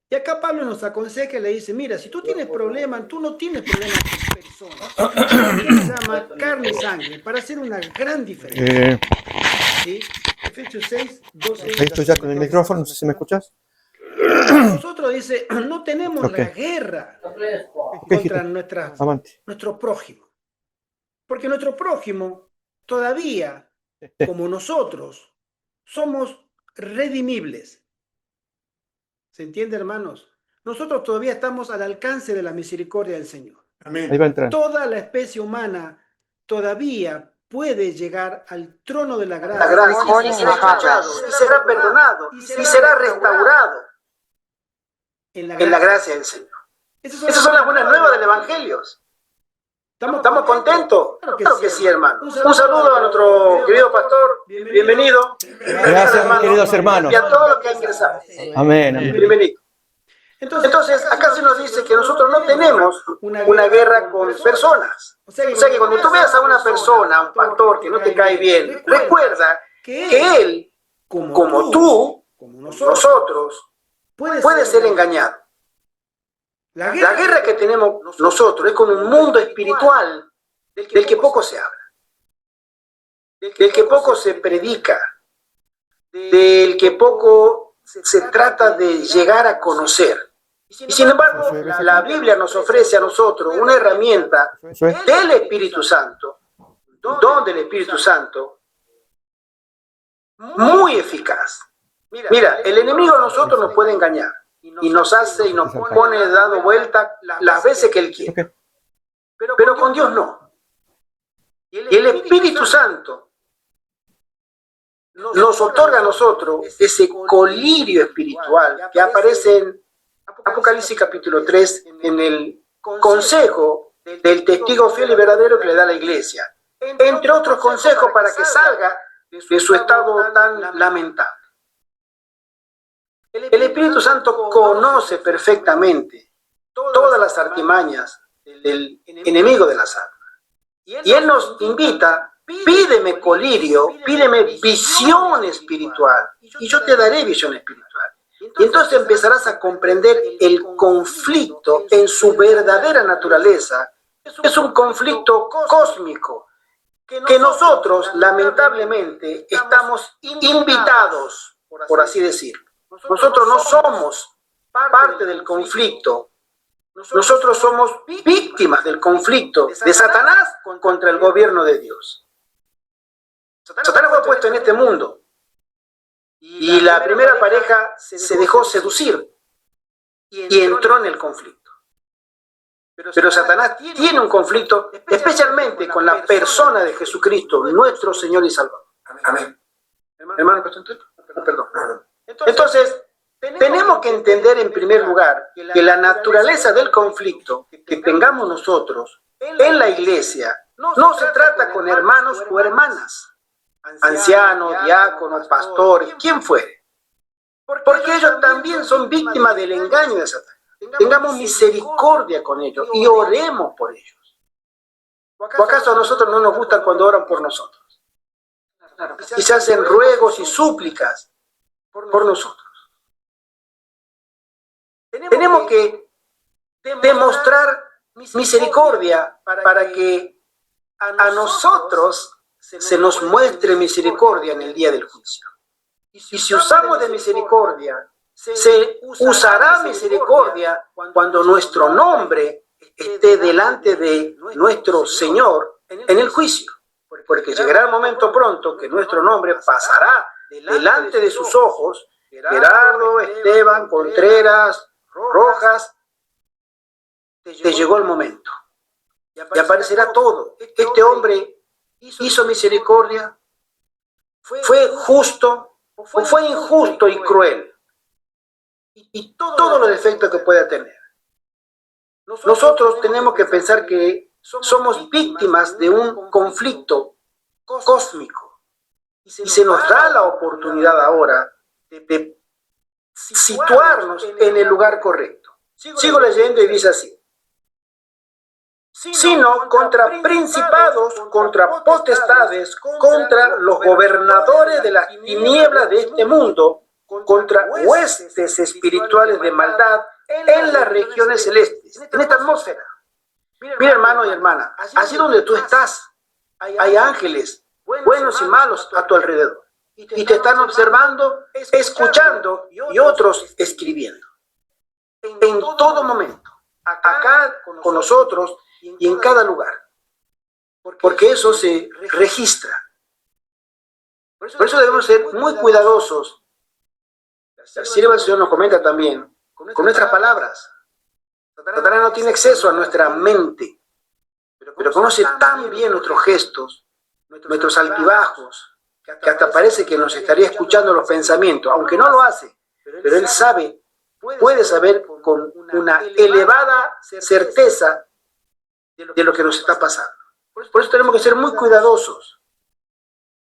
Y acá Pablo nos aconseja y le dice, mira, si tú tienes problemas, tú no tienes problemas con personas. Tienes, se llama carne y sangre, para hacer una gran diferencia. ¿Sí? Efesios 6, 12. Ahí estoy ya con el micrófono, no sé si me escuchas. Nosotros, dice, no tenemos la guerra contra nuestro prójimo. Porque nuestro prójimo todavía, como nosotros, somos redimibles. ¿Se entiende, hermanos? Nosotros todavía estamos al alcance de la misericordia del Señor. Amén. Ahí va a entrar. Toda la especie humana todavía puede llegar al trono de la gracia y será perdonado y será restaurado en la gracia del Señor. Esas son las buenas nuevas del Evangelio. ¿Estamos contentos? Claro que sí, hermano. Un saludo a nuestro querido pastor. Bienvenido. Gracias, queridos hermanos. Y a todos los que han ingresado. Amén. Bienvenido. Entonces, acá se nos dice que nosotros no tenemos una guerra con personas. O sea que cuando tú veas a una persona, a un pastor que no te cae bien, recuerda que él, como tú, como nosotros, puede ser engañado. La guerra que tenemos nosotros es con un mundo espiritual del que poco se habla, del que poco se predica, del que poco se trata de llegar a conocer. Y sin embargo, la Biblia nos ofrece a nosotros una herramienta del Espíritu Santo, don del Espíritu Santo, muy eficaz. Mira, el enemigo a nosotros nos puede engañar y nos hace y nos pone dando vuelta las veces que él quiere. Pero con Dios no. Y el Espíritu Santo nos otorga a nosotros ese colirio espiritual que aparece en Apocalipsis capítulo 3, en el consejo del testigo fiel y verdadero que le da la iglesia. Entre otros consejos para que salga de su estado tan lamentable. El Espíritu Santo conoce perfectamente todas las artimañas del enemigo de las almas. Y Él nos invita, pídeme colirio, pídeme visión espiritual, y yo te daré visión espiritual. Y entonces empezarás a comprender el conflicto en su verdadera naturaleza. Es un conflicto cósmico que nosotros, lamentablemente, estamos invitados, por así decirlo. Nosotros no somos parte del conflicto. Nosotros somos víctimas del conflicto de Satanás contra el gobierno de Dios. Satanás fue puesto en este mundo. Y la primera pareja se dejó seducir y entró en el conflicto. Pero Satanás tiene un conflicto especialmente con la persona de Jesucristo, nuestro Señor y Salvador. Amén. Hermano, perdón. Entonces, tenemos que entender en primer lugar que la naturaleza del conflicto que tengamos nosotros en la iglesia no se trata con hermanos o hermanas, ancianos, diáconos, pastores, quien fuere. Porque ellos también son víctimas del engaño de Satanás. Tengamos misericordia con ellos y oremos por ellos. ¿O acaso a nosotros no nos gusta cuando oran por nosotros? Y se hacen ruegos y súplicas por nosotros. Tenemos que demostrar misericordia para que a nosotros se nos muestre misericordia en el día del juicio. Y si usamos de misericordia, se usará misericordia cuando nuestro nombre esté delante de nuestro Señor en el juicio. Porque llegará el momento pronto que nuestro nombre pasará delante de sus ojos. Gerardo, Esteban, Contreras, Rojas, te llegó el momento. Y aparecerá todo. Este hombre hizo misericordia, fue justo o fue injusto y cruel. Y todos los defectos que pueda tener. Nosotros tenemos que pensar que somos víctimas de un conflicto cósmico. Y se nos da la oportunidad ahora de situarnos en el lugar correcto. Sigo leyendo y dice así. Sino contra principados, contra potestades, contra los gobernadores de las tinieblas de este mundo, contra huestes espirituales de maldad en las regiones celestes, en esta atmósfera. Mira, hermano y hermana, así donde tú estás, hay ángeles buenos y malos a tu alrededor. Y te están observando, escuchando y otros escribiendo. En todo momento, acá con nosotros y en cada lugar. Porque eso se registra. Por eso debemos ser muy cuidadosos. La sierva del Señor nos comenta también, con nuestras palabras. Satanás no tiene acceso a nuestra mente, pero conoce tan bien nuestros gestos, nuestros altibajos, que hasta parece que nos estaría escuchando los pensamientos, aunque no lo hace, pero él sabe, puede saber con una elevada certeza de lo que nos está pasando. Por eso tenemos que ser muy cuidadosos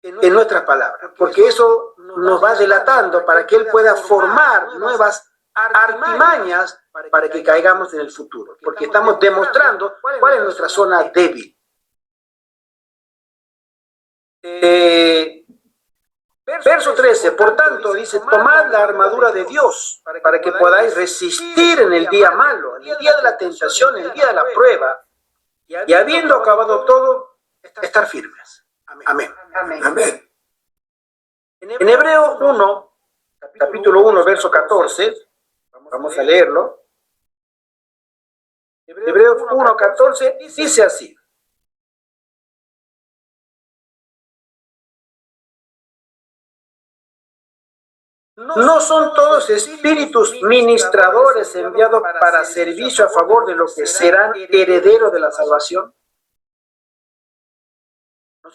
en nuestras palabras, porque eso nos va delatando para que él pueda formar nuevas artimañas para que caigamos en el futuro, porque estamos demostrando cuál es nuestra zona débil. Verso 13, por tanto, dice, tomad la armadura de Dios para que podáis resistir en el día malo, en el día de la tentación, en el día de la prueba, y habiendo acabado todo, estar firmes. Amén. Amén. En Hebreo 1, capítulo 1, verso 14, vamos a leerlo. Hebreos 1, 14, dice así. ¿No son todos espíritus ministradores enviados para servicio a favor de los que serán herederos de la salvación?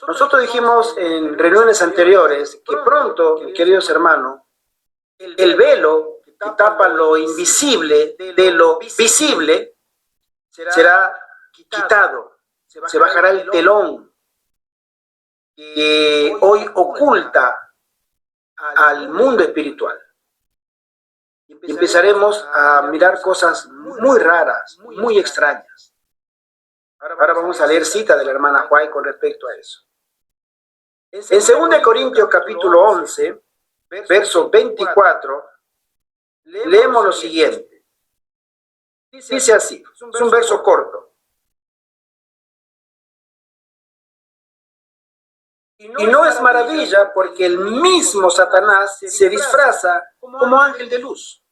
Nosotros dijimos en reuniones anteriores que pronto, mis queridos hermanos, el velo que tapa lo invisible de lo visible será quitado, se bajará el telón que hoy oculta al mundo espiritual. Y empezaremos a mirar cosas muy raras, muy extrañas. Ahora vamos a leer cita de la hermana Juay con respecto a eso. En 2 Corintios capítulo 11, verso 24, leemos lo siguiente. Dice así, es un verso corto. Y no es maravilla porque el mismo Satanás se disfraza como ángel de luz.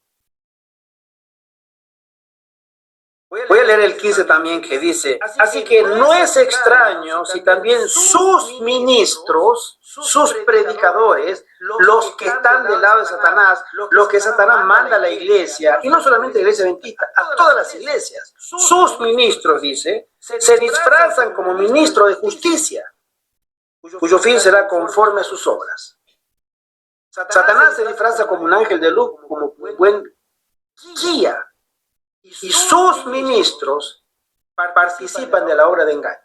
Voy a leer el 15 también que dice, así que no es extraño si también sus ministros, sus predicadores, los que están del lado de Satanás, los que Satanás manda a la iglesia, y no solamente a la iglesia adventista, a todas las iglesias, sus ministros, dice, se disfrazan como ministros de justicia, cuyo fin será conforme a sus obras. Satanás se disfraza como un ángel de luz, como un buen guía, y sus ministros participan de la obra de engaño.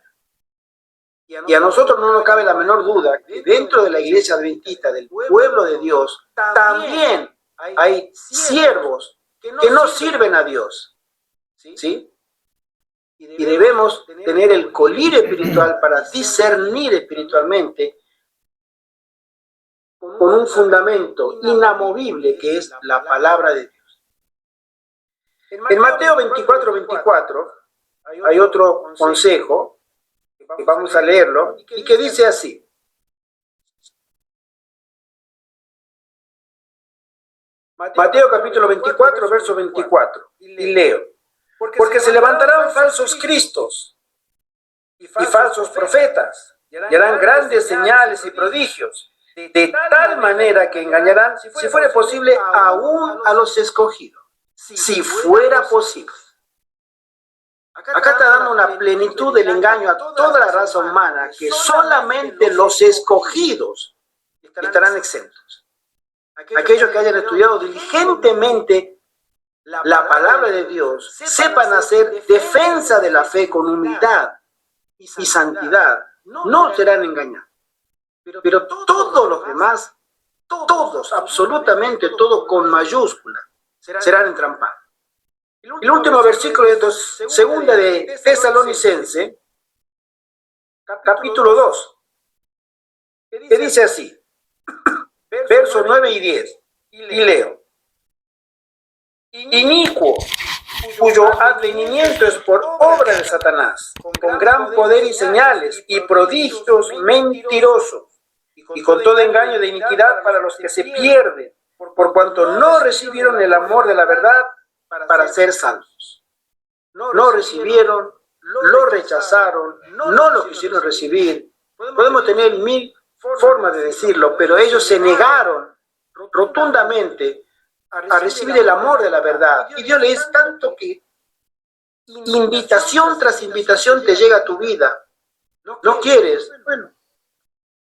Y a nosotros no nos cabe la menor duda que dentro de la iglesia adventista, del pueblo de Dios, también hay siervos que no sirven a Dios, ¿sí? Y debemos tener el colirio espiritual para discernir espiritualmente con un fundamento inamovible que es la palabra de Dios. En Mateo 24, 24 hay otro consejo, que vamos a leerlo, y que dice así. Mateo capítulo 24, verso 24, y leo. Porque se levantarán falsos cristos y falsos profetas, y harán grandes señales y prodigios, de tal manera que engañarán, si fuera posible, aún a los escogidos. Si fuera posible. Acá está dando una plenitud del engaño a toda la raza humana, que solamente los escogidos estarán exentos. Aquellos que hayan estudiado diligentemente la palabra de Dios, sepan hacer defensa de la fe con humildad y santidad, no serán engañados. Pero todos los demás, todos, absolutamente todos con mayúscula, serán entrampados. El último versículo de segunda de Tesalonicense, capítulo 2, que dice así, versos 9 y 10, Y leo: inicuo, cuyo advenimiento es por obra de Satanás, con gran poder y señales y prodigios mentirosos, y con todo engaño de iniquidad para los que se pierden, por cuanto no recibieron el amor de la verdad para ser salvos. No recibieron, lo rechazaron, no lo quisieron recibir. Podemos tener mil formas de decirlo, pero ellos se negaron rotundamente a recibir el amor de la verdad. Y Dios le dice tanto que invitación tras invitación te llega a tu vida. ¿No quieres? Bueno,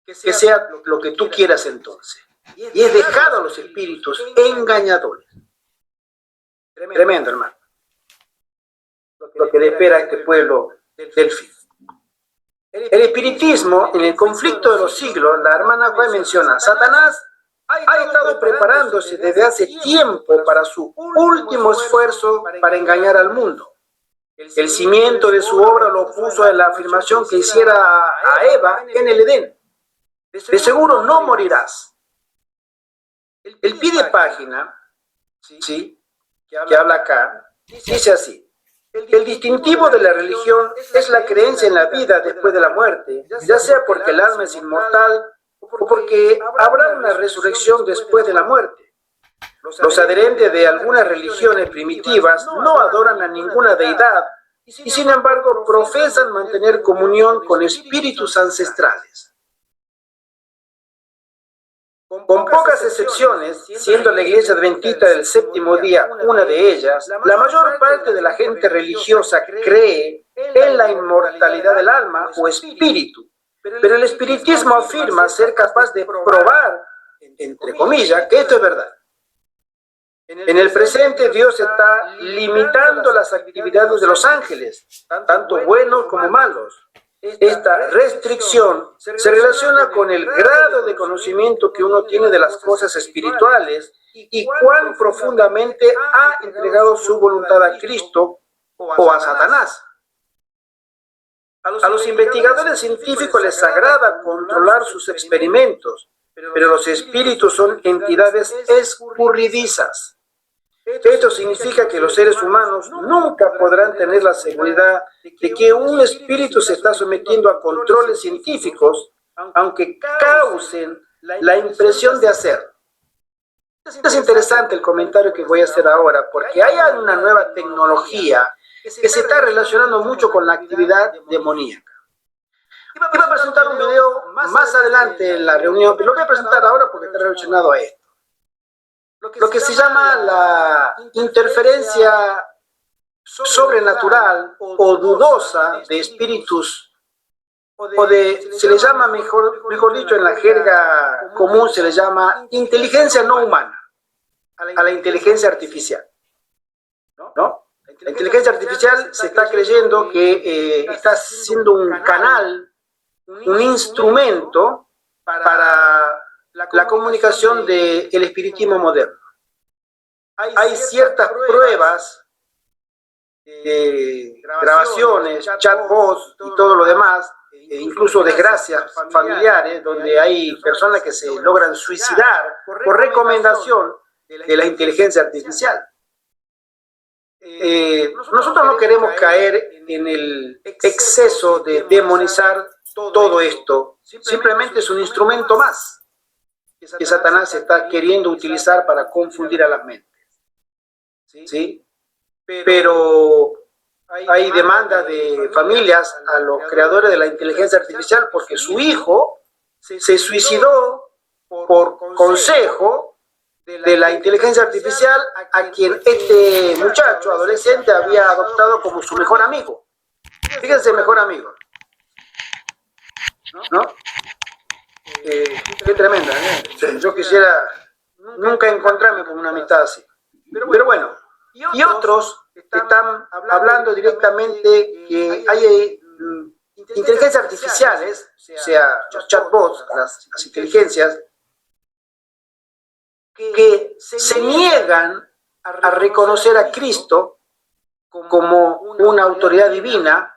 que sea lo que tú quieras entonces. Y es dejado a los espíritus engañadores. Tremendo, hermano. Lo que le espera a este pueblo del fin. El espiritismo, en el conflicto de los siglos, la hermana Juan menciona: Satanás ha estado preparándose desde hace tiempo para su último esfuerzo para engañar al mundo. El cimiento de su obra lo puso en la afirmación que hiciera a Eva en el Edén: de seguro no morirás. El pie de página, ¿sí?, que habla acá, dice así: el distintivo de la religión es la creencia en la vida después de la muerte, ya sea porque el alma es inmortal o porque habrá una resurrección después de la muerte. Los adherentes de algunas religiones primitivas no adoran a ninguna deidad y sin embargo profesan mantener comunión con espíritus ancestrales. Con pocas excepciones, siendo la Iglesia Adventista del Séptimo Día una de ellas, la mayor parte de la gente religiosa cree en la inmortalidad del alma o espíritu, pero el espiritismo afirma ser capaz de probar, entre comillas, que esto es verdad. En el presente, Dios está limitando las actividades de los ángeles, tanto buenos como malos. Esta restricción se relaciona con el grado de conocimiento que uno tiene de las cosas espirituales y cuán profundamente ha entregado su voluntad a Cristo o a Satanás. A los investigadores científicos les agrada controlar sus experimentos, pero los espíritus son entidades escurridizas. Esto significa que los seres humanos nunca podrán tener la seguridad de que un espíritu se está sometiendo a controles científicos, aunque causen la impresión de hacerlo. Es interesante el comentario que voy a hacer ahora, porque hay una nueva tecnología que se está relacionando mucho con la actividad demoníaca. Iba a presentar un video más adelante en la reunión, pero lo voy a presentar ahora porque está relacionado a esto. Lo que se llama la interferencia sobrenatural o dudosa de espíritus, se le llama, mejor dicho, en la jerga común se le llama inteligencia no humana, a la inteligencia artificial. ¿No? La inteligencia artificial se está creyendo que está siendo un canal, un instrumento para la comunicación del espiritismo moderno. Hay ciertas pruebas, grabaciones, chatbots y todo lo demás, e incluso desgracias familiares, donde hay personas que se logran suicidar por recomendación de la inteligencia artificial. Nosotros no queremos caer en el exceso de demonizar todo esto. Simplemente es un instrumento más que Satanás está queriendo utilizar para confundir a las mentes. ¿Sí? Pero hay demandas de familias a los creadores de la inteligencia artificial porque su hijo se suicidó por consejo de la inteligencia artificial a quien este muchacho adolescente había adoptado como su mejor amigo. Fíjense, mejor amigo. ¿No? Qué tremenda, ¿eh? Yo quisiera nunca encontrarme con una amistad así. Pero bueno, y otros están hablando directamente que hay inteligencias artificiales, o sea, los chatbots, las inteligencias, que se niegan a reconocer a Cristo como una autoridad divina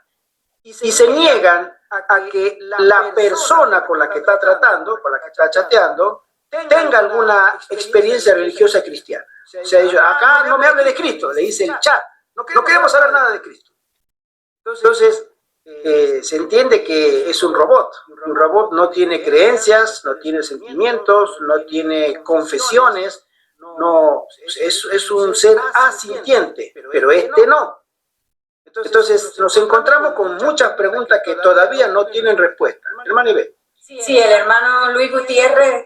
y se niegan a que la persona con la que está tratando, con la que está chateando, tenga alguna experiencia religiosa cristiana. O sea, ellos, acá no me hable de Cristo, le dice el chat, no queremos saber nada de Cristo. Entonces, se entiende que es un robot. Un robot no tiene creencias, no tiene sentimientos, no tiene confesiones, no, es un ser asintiente, pero este no. Entonces, nos encontramos con muchas preguntas que todavía no tienen respuesta. Hermano Ibe. Sí, el hermano Luis Gutiérrez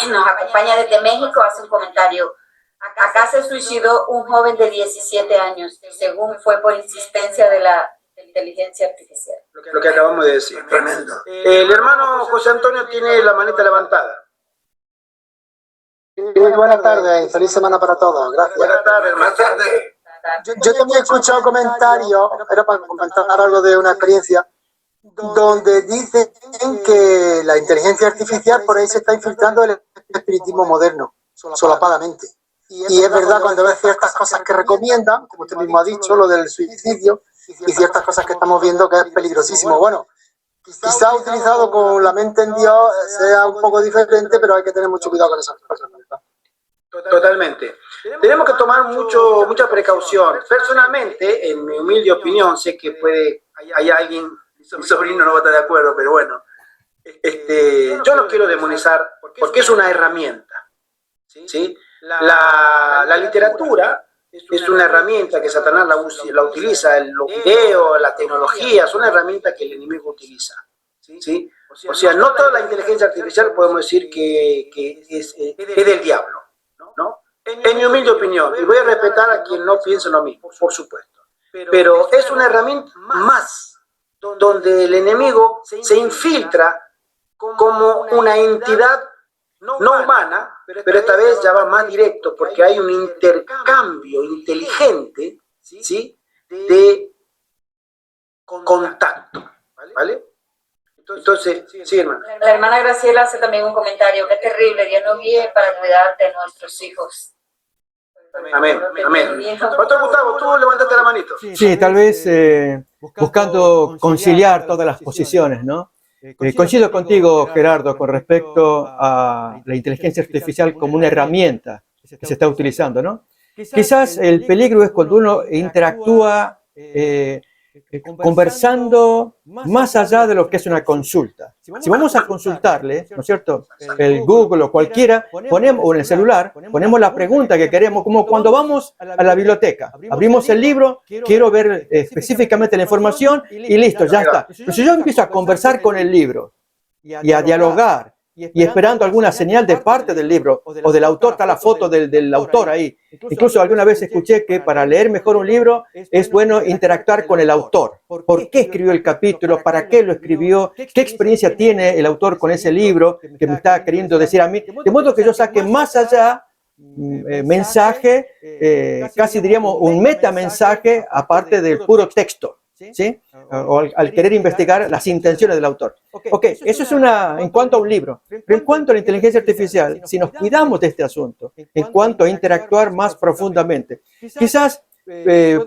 nos acompaña desde México, hace un comentario. Acá se suicidó un joven de 17 años, según fue por insistencia de la inteligencia artificial. Lo que acabamos de decir. Tremendo. El hermano José Antonio tiene la manita levantada. Muy buenas tardes y feliz semana para todos. Gracias. Buenas tardes, hermano. Yo también he escuchado comentarios, era para comentar algo de una experiencia, donde dicen que la inteligencia artificial por ahí se está infiltrando el espiritismo moderno, solapadamente. Y es verdad cuando ves ciertas cosas que recomiendan, como usted mismo ha dicho, lo del suicidio, y ciertas cosas que estamos viendo que es peligrosísimo. Bueno, quizá utilizado con la mente en Dios sea un poco diferente, pero hay que tener mucho cuidado con esas cosas. Totalmente. Tenemos que tomar mucha precaución. Personalmente, en mi humilde opinión, sé que hay alguien, mi sobrino no va a estar de acuerdo, pero bueno, yo no quiero demonizar porque es una herramienta. ¿Sí? La literatura es una herramienta que Satanás la utiliza, los videos, la tecnología, es una herramienta que el enemigo utiliza. ¿Sí? O sea, no toda la inteligencia artificial podemos decir que es del diablo, ¿no? En mi humilde opinión, y voy a respetar a quien no piense lo mismo, por supuesto. Pero es una herramienta más, donde el enemigo se infiltra como una entidad no humana, pero esta vez ya va más directo, porque hay un intercambio inteligente, ¿sí?, de contacto, ¿vale? Entonces, sí, hermano. La hermana Graciela hace también un comentario. Qué terrible, Dios nos guíe para cuidar de nuestros hijos. Amén, amén. Pastor Gustavo, tú levantaste la manito. Sí, tal vez buscando conciliar todas las posiciones, ¿no? Coincido contigo, Gerardo, con respecto a la inteligencia artificial como una herramienta que se está utilizando, ¿no? Quizás el peligro es cuando uno interactúa conversando más allá de lo que es una consulta. Si vamos a consultarle, ¿no es cierto?, el Google o cualquiera, ponemos, o en el celular, ponemos la pregunta que queremos, como cuando vamos a la biblioteca. Abrimos el libro, quiero ver específicamente la información y listo, ya está. Pero si yo empiezo a conversar con el libro y a dialogar, y esperando alguna señal de parte del libro o del autor, está la foto del autor ahí. Incluso alguna vez escuché que para leer mejor un libro es bueno interactuar con el autor. ¿Por qué escribió el capítulo? ¿Para qué lo escribió? ¿Qué experiencia tiene el autor con ese libro que me está queriendo decir a mí? De modo que yo saque más allá mensaje, casi diríamos un metamensaje aparte del puro texto. ¿Sí? O al querer investigar las intenciones del autor. Ok, eso es en cuanto a un libro. Pero en cuanto a la inteligencia artificial, si nos cuidamos de este asunto, en cuanto a interactuar más profundamente, quizás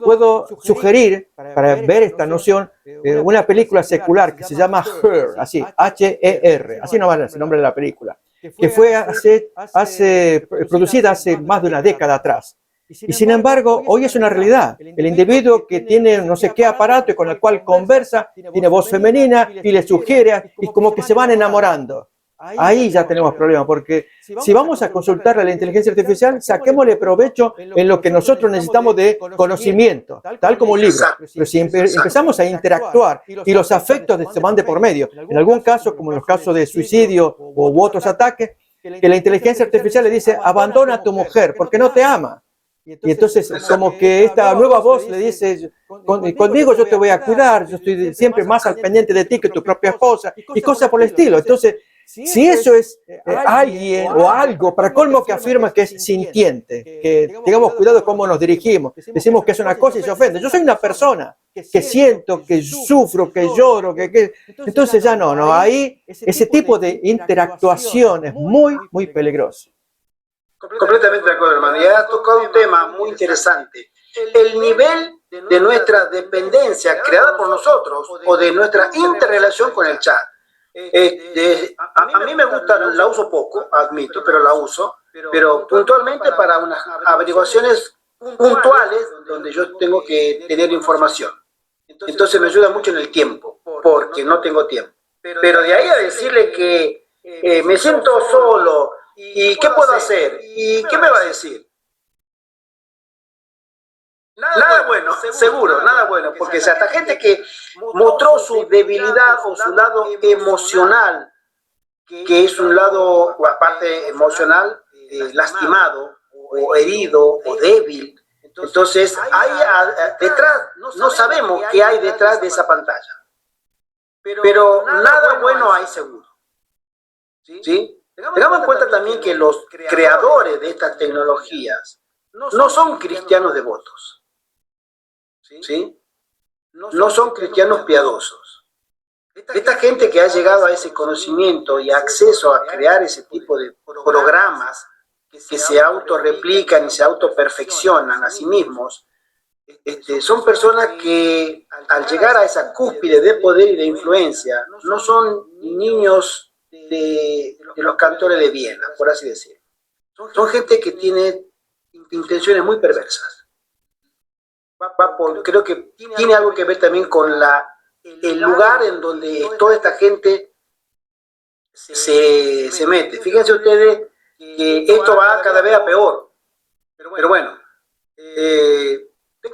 puedo sugerir, para ver esta noción, una película secular que se llama Her, así, H-E-R, así no va el nombre de la película, que fue producida hace más de una década atrás. Y sin embargo, hoy es una realidad. El individuo que tiene no sé qué aparato y con el cual conversa, tiene voz femenina y le sugiere y como que se van enamorando. Ahí ya tenemos problemas, porque si vamos a consultarle a la inteligencia artificial, saquémosle provecho en lo que nosotros necesitamos de conocimiento, tal como un libro. Pero si empezamos a interactuar y los afectos se van de por medio, en algún caso, como en los casos de suicidio u otros ataques, que la inteligencia artificial le dice, abandona a tu mujer porque no te ama. Y entonces como que esta nueva voz le dice, conmigo yo te voy a cuidar, yo estoy siempre más al pendiente de ti que tu propia esposa, y cosas por el estilo. Entonces, si eso es alguien o algo, para colmo que afirma que es sintiente, que tengamos cuidado cómo nos dirigimos, decimos que es una cosa y se ofende. Yo soy una persona que siento, que sufro, que lloro, entonces ya no, ahí ese tipo de interactuación es muy, muy peligroso. Completamente de acuerdo, hermano. Y has tocado un tema muy interesante. El nivel de nuestra dependencia creada por nosotros o de nuestra interrelación con el chat. A mí me gusta, la uso poco, admito, pero la uso, pero puntualmente para unas averiguaciones puntuales donde yo tengo que tener información. Entonces me ayuda mucho en el tiempo, porque no tengo tiempo. Pero de ahí a decirle que me siento solo, ¿y qué puedo hacer? ¿Y qué me va a decir? Nada bueno, seguro, nada bueno, porque si hasta gente que mostró su debilidad o su lado emocional, que es un lado, o aparte emocional, lastimado, o herido, o débil, entonces hay detrás, no sabemos qué hay detrás de esa pantalla. Pero nada bueno hay seguro. ¿Sí? Tengamos en cuenta también que los creadores de estas tecnologías no son cristianos devotos. ¿Sí? No son cristianos piadosos. Esta gente que ha llegado a ese conocimiento y acceso a crear ese tipo de programas que se autorreplican y se autoperfeccionan a sí mismos, son personas que al llegar a esa cúspide de poder y de influencia, no son niños de los cantores de Viena, por así decirlo. Son gente que tiene intenciones muy perversas. Creo que tiene algo que ver también con el lugar en donde toda esta gente se mete. Fíjense ustedes que esto va cada vez a peor. Pero bueno,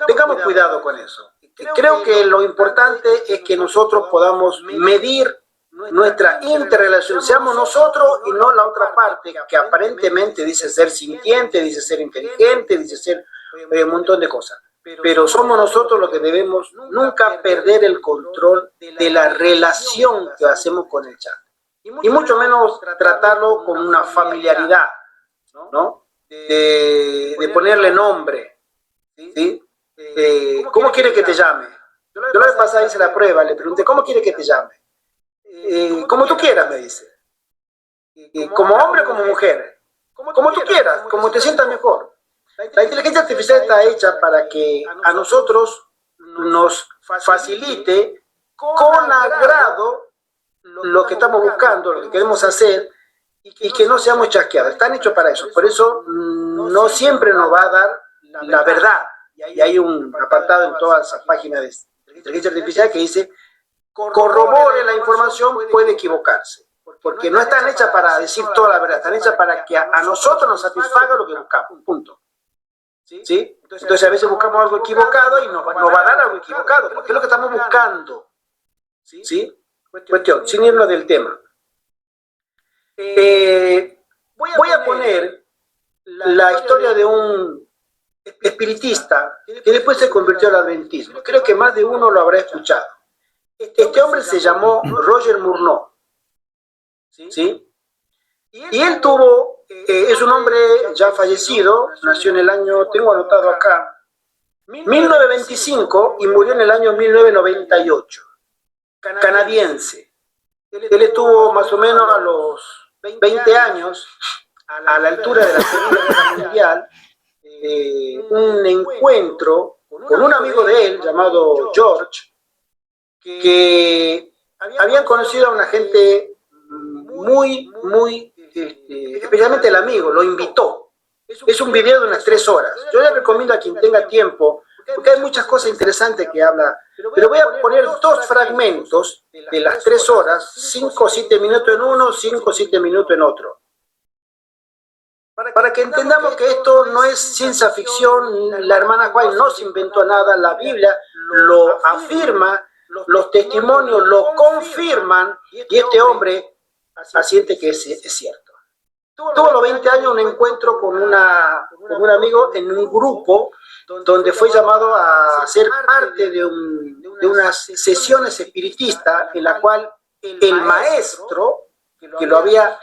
tengamos cuidado con eso. Creo que lo importante es que nosotros podamos medir nuestra interrelación, seamos nosotros y no la otra parte, que aparentemente dice ser sintiente, dice ser inteligente, dice ser un montón de cosas. Pero somos nosotros los que debemos nunca perder el control de la relación que hacemos con el chat. Y mucho menos tratarlo con una familiaridad, ¿no? De ponerle nombre, ¿sí? ¿Cómo quiere que te llame? Yo la vez pasada hice la prueba, le pregunté, ¿cómo quiere que te llame? Como tú quieras, me dice. Como hombre o como mujer. Como tú quieras, como te sientas mejor. La inteligencia artificial está hecha para que a nosotros nos facilite con agrado lo que estamos buscando, lo que queremos hacer, y que no seamos chasqueados. Están hechos para eso. Por eso no siempre nos va a dar la verdad. Y hay un apartado en todas esas páginas de inteligencia artificial que dice, corrobore la información, puede equivocarse. Porque no están hechas para decir toda la verdad, están hechas para que a nosotros nos satisfaga lo que buscamos. Punto. ¿Sí? Entonces a veces buscamos algo equivocado y nos va a dar algo equivocado, porque es lo que estamos buscando. ¿Sí? Cuestión, sin irnos del tema. Voy a poner la historia de un espiritista que después se convirtió al adventismo. Creo que más de uno lo habrá escuchado. Este hombre se llamó Roger Murnau. ¿Sí? Y él es un hombre ya fallecido, nació en el año, tengo anotado acá, 1925 y murió en el año 1998, canadiense. Él estuvo más o menos a los 20 años, a la altura de la Segunda Guerra Mundial, un encuentro con un amigo de él llamado George, que habían conocido a una gente muy, especialmente el amigo, lo invitó. Es un video de unas 3 horas. Yo le recomiendo a quien tenga tiempo, porque hay muchas cosas interesantes que habla, pero voy a poner 2 fragmentos de las 3 horas, 5 o 7 minutos en uno, 5 o 7 minutos en otro. Para que entendamos que esto no es ciencia ficción, la hermana White no se inventó nada, la Biblia lo afirma, los testimonios lo confirman, y este hombre asiente que es cierto. Tuvo a los 20 años un encuentro con un amigo en un grupo donde fue llamado a ser parte de unas sesiones espiritistas en la cual el maestro, que lo había,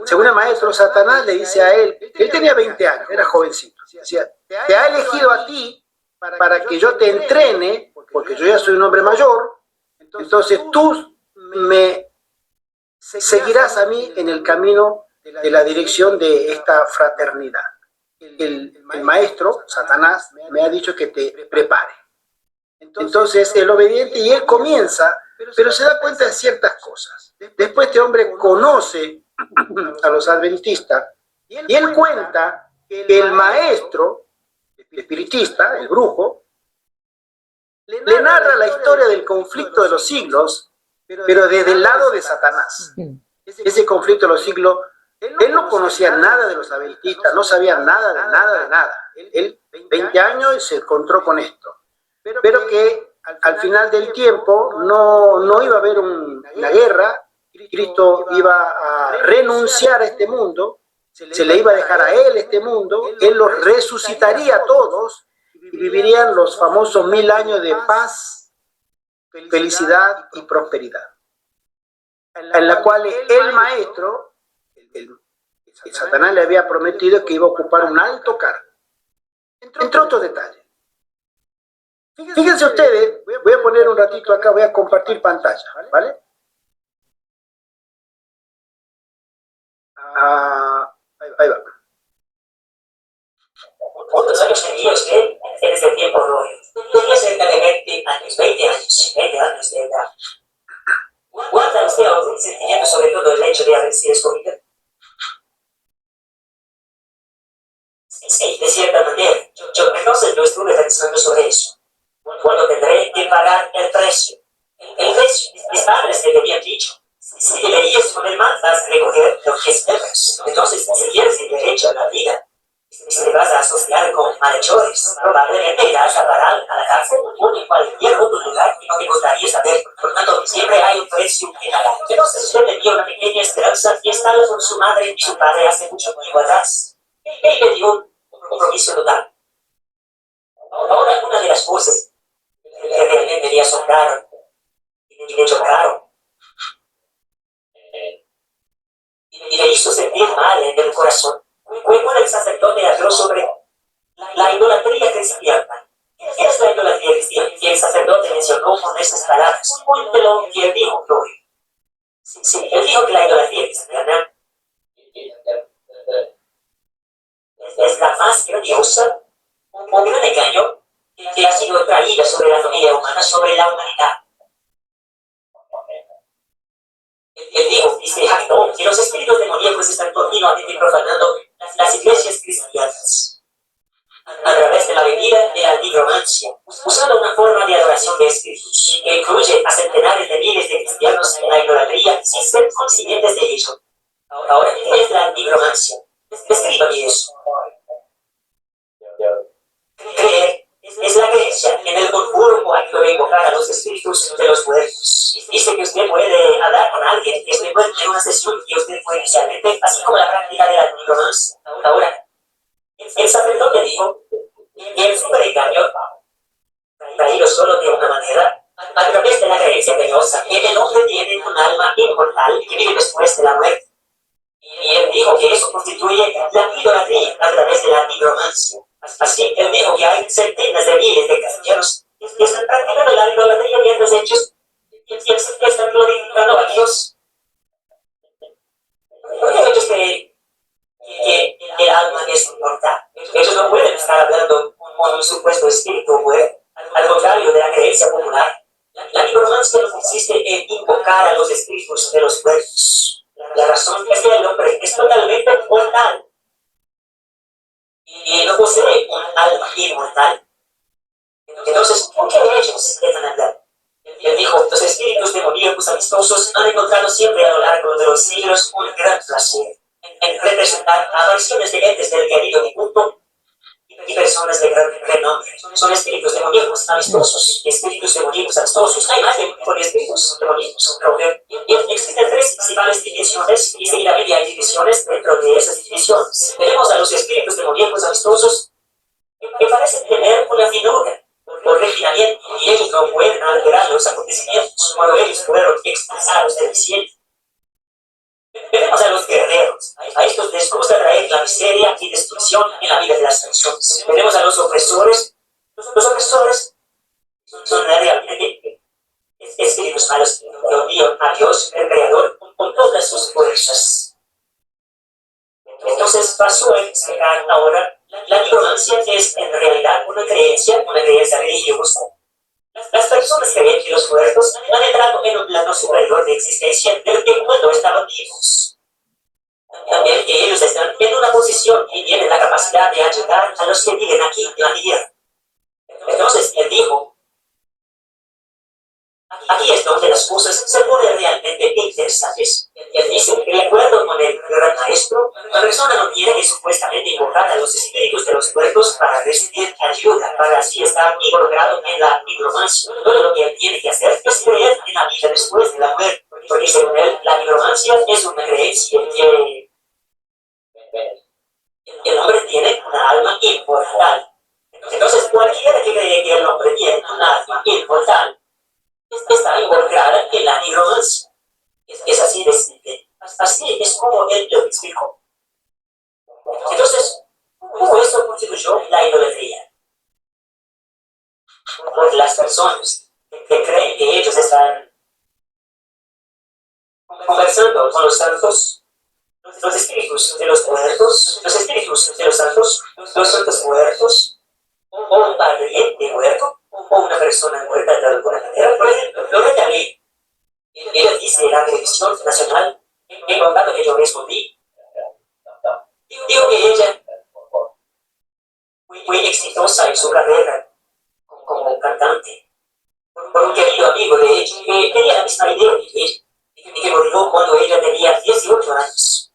según el maestro Satanás, le dice a él tenía 20 años, era jovencito, decía, te ha elegido a ti para que yo te entrene, porque yo ya soy un hombre mayor, entonces tú me seguirás a mí en el camino de la dirección de esta fraternidad. El maestro, Satanás, me ha dicho que te prepare. Entonces, el obediente, y él comienza, pero se da cuenta de ciertas cosas. Después este hombre conoce a los adventistas y él cuenta que el maestro, el espiritista, el brujo, le narra la historia del conflicto de los siglos, pero desde el lado de Satanás. Ese conflicto de los siglos, él no conocía nada de los adventistas, no sabía nada de nada. Él, 20 años, y se encontró con esto. Pero que al final del tiempo no iba a haber una guerra, Cristo iba a renunciar a este mundo, se le iba a dejar a él este mundo, él los resucitaría a todos y vivirían los famosos 1000 años de paz, felicidad y prosperidad, en la cual el maestro, el Satanás le había prometido que iba a ocupar un alto cargo, entre otros detalles. Fíjense ustedes, voy a poner un ratito acá, voy a compartir pantalla, ¿vale? Ahí va. ¿Cuántos años tenía usted en ese tiempo, Roy? Tenía cerca de 20 años de edad. ¿Guarda usted algún sentimiento sobre todo el hecho de haber sido escogido? Sí, de cierta manera. Yo entonces no estuve pensando sobre eso. Cuando tendré que pagar el precio. El precio, mis padres me habían dicho. Si deberías poner más, vas a recoger los esmeraldas. Entonces, si tienes el derecho a la vida, si te vas a asociar con malhechores, probablemente irás a parar a la cárcel o en cualquier otro lugar que no te gustaría saber. Por tanto, siempre hay un precio que pagar. Entonces, usted tenía una pequeña esperanza y estaba con su madre y su padre hace mucho tiempo atrás. Él le dio un compromiso total. Ahora, una de las cosas que realmente me asombraron y me chocaron y me hizo sentir mal en el corazón fue cuando el sacerdote habló sobre la idolatría cristiana. ¿Qué es la idolatría cristiana? Y el sacerdote mencionó con estas palabras. Cuéntelo que él dijo, Glory. Sí, él dijo que la idolatría cristiana es la más grandiosa, un gran engaño que ha sido traída sobre la familia humana, sobre la humanidad. Él dijo, dice Jackson, que los espíritus demoníacos están continuamente profanando las iglesias cristianas a través de la bebida de la nigromancia, usando una forma de adoración de espíritus que incluye a centenares de miles de cristianos en la idolatría sin ser conscientes de ello. Ahora, ¿qué es la nigromancia? Descríbame eso. Creer es la creencia en el conjuro o acto de invocar a los espíritus de los muertos. Dice que usted puede hablar con alguien, que usted puede tener una sesión que usted fue inicialmente, así como la práctica de la nigromancia. Ahora, el sacerdote dijo que el superengaño, traído solo de una manera, a través de la creencia penosa, que el hombre tiene un alma inmortal que vive después de la muerte. Y él dijo que eso constituye la idolatría a través de la nigromancia. Así, él dijo que hay centenas de miles de cristianos que están practicando la idolatría de estos hechos y están glorificando a Dios. ¿Por qué ellos creen que el alma es inmortal? Ellos no pueden estar hablando con un supuesto espíritu muerto, al contrario de la creencia popular. La nigromancia no consiste en invocar a los espíritus de los muertos. La razón es que el hombre es totalmente mortal y no posee un alma inmortal. Entonces, ¿por qué ellos dejan andar? Él dijo, los espíritus demoníacos amistosos han encontrado siempre a lo largo de los siglos un gran placer en representar apariciones de entes del querido difunto y personas de gran renombre. Son espíritus demoníacos amistosos. Espíritus demoníacos amistosos. Hay más de un tipo de espíritus demoníacos. Existen 3 principales divisiones y seguidamente hay divisiones dentro de esas divisiones. Tenemos a los espíritus demoníacos amistosos que parecen tener una finura por refinamiento y ellos no pueden alterar los acontecimientos cuando ellos fueron expulsados del cielo. Tenemos a los guerreros. A estos les gusta traer la miseria y destrucción en la vida de las personas. Tenemos a los opresores. Los opresores son realmente espíritus malos que odian a Dios, el Creador, con todas sus fuerzas. Entonces pasó a explicar ahora la nigromancia, que es en realidad una creencia religiosa. Las personas creen que los muertos van a entrar entrado en un plano superior de existencia del que cuando estaban vivos. También que ellos están en una posición y tienen la capacidad de ayudar a los que viven aquí en la tierra. Entonces él dijo, aquí es donde las cosas se ponen realmente interesantes. Él dice que de acuerdo con el gran maestro, la persona no tiene que supuestamente invocar a los espíritus de los muertos para recibir ayuda, para así estar involucrado en la nigromancia. Todo lo que él tiene que hacer es creer en la vida después de la muerte. Porque según él, la nigromancia es una creencia que el hombre tiene una alma inmortal. Entonces cualquiera que cree que el hombre tiene una alma inmortal está involucrada en la nigromancia. Es así de simple. Así es como él lo explicó. Entonces, ¿cómo esto constituyó la idolatría? Porque las personas que creen que ellos están conversando con los santos, los espíritus de los muertos, los espíritus de los santos muertos, o un pariente muerto, o una persona muerta de alguna manera. Por ejemplo, Loretta Lee, ella dice en la televisión nacional, en contacto que yo respondí, digo que ella fue exitosa en su carrera como cantante, por un querido amigo de ella que tenía la misma idea que ella, y que murió cuando ella tenía 18 años.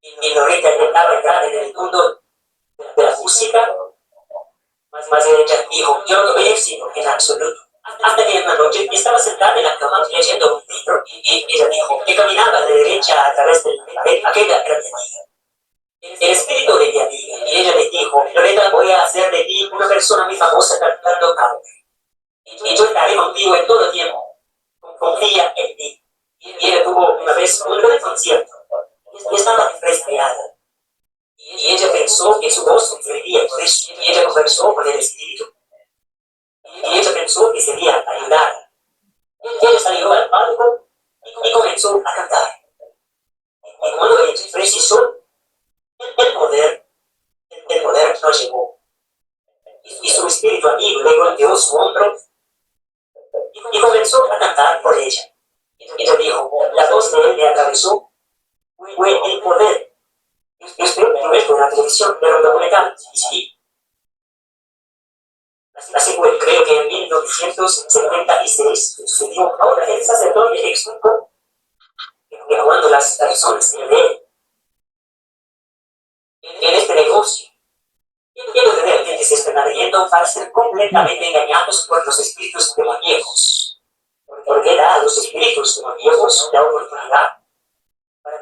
Y Loretta intentaba entrar en el mundo de la música, más ella dijo, yo no tuve éxito en absoluto. Hasta que una noche estaba sentada en la cama leyendo un libro y ella dijo que caminaba de derecha a través de la pared aquella era mi amiga. El espíritu de mi amiga. Y ella le dijo, Loretta, voy a hacer de ti una persona muy famosa cantando country. Y yo estaré contigo en todo tiempo. Confía en mí. Y ella tuvo una vez un gran concierto. Y estaba resfriada. Y ella pensó que su voz sufriría por eso. Y ella conversó con el espíritu. Y ella pensó que sería ayudar. Y ella salió al palco y comenzó a cantar. Y cuando ella precisó, el poder no llegó. Y su espíritu amigo le golpeó su hombro y comenzó a cantar por ella. Ella dijo, la voz de él me atravesó, fue el poder. Esto no es por la televisión, pero lo documental, sí. Así fue, creo que en 1976 sucedió. Ahora el sacerdote explicó que cuando las personas creen en este negocio, ellos realmente se están abriendo para ser completamente engañados por los espíritus demoníacos. Porque da a los espíritus demoníacos la oportunidad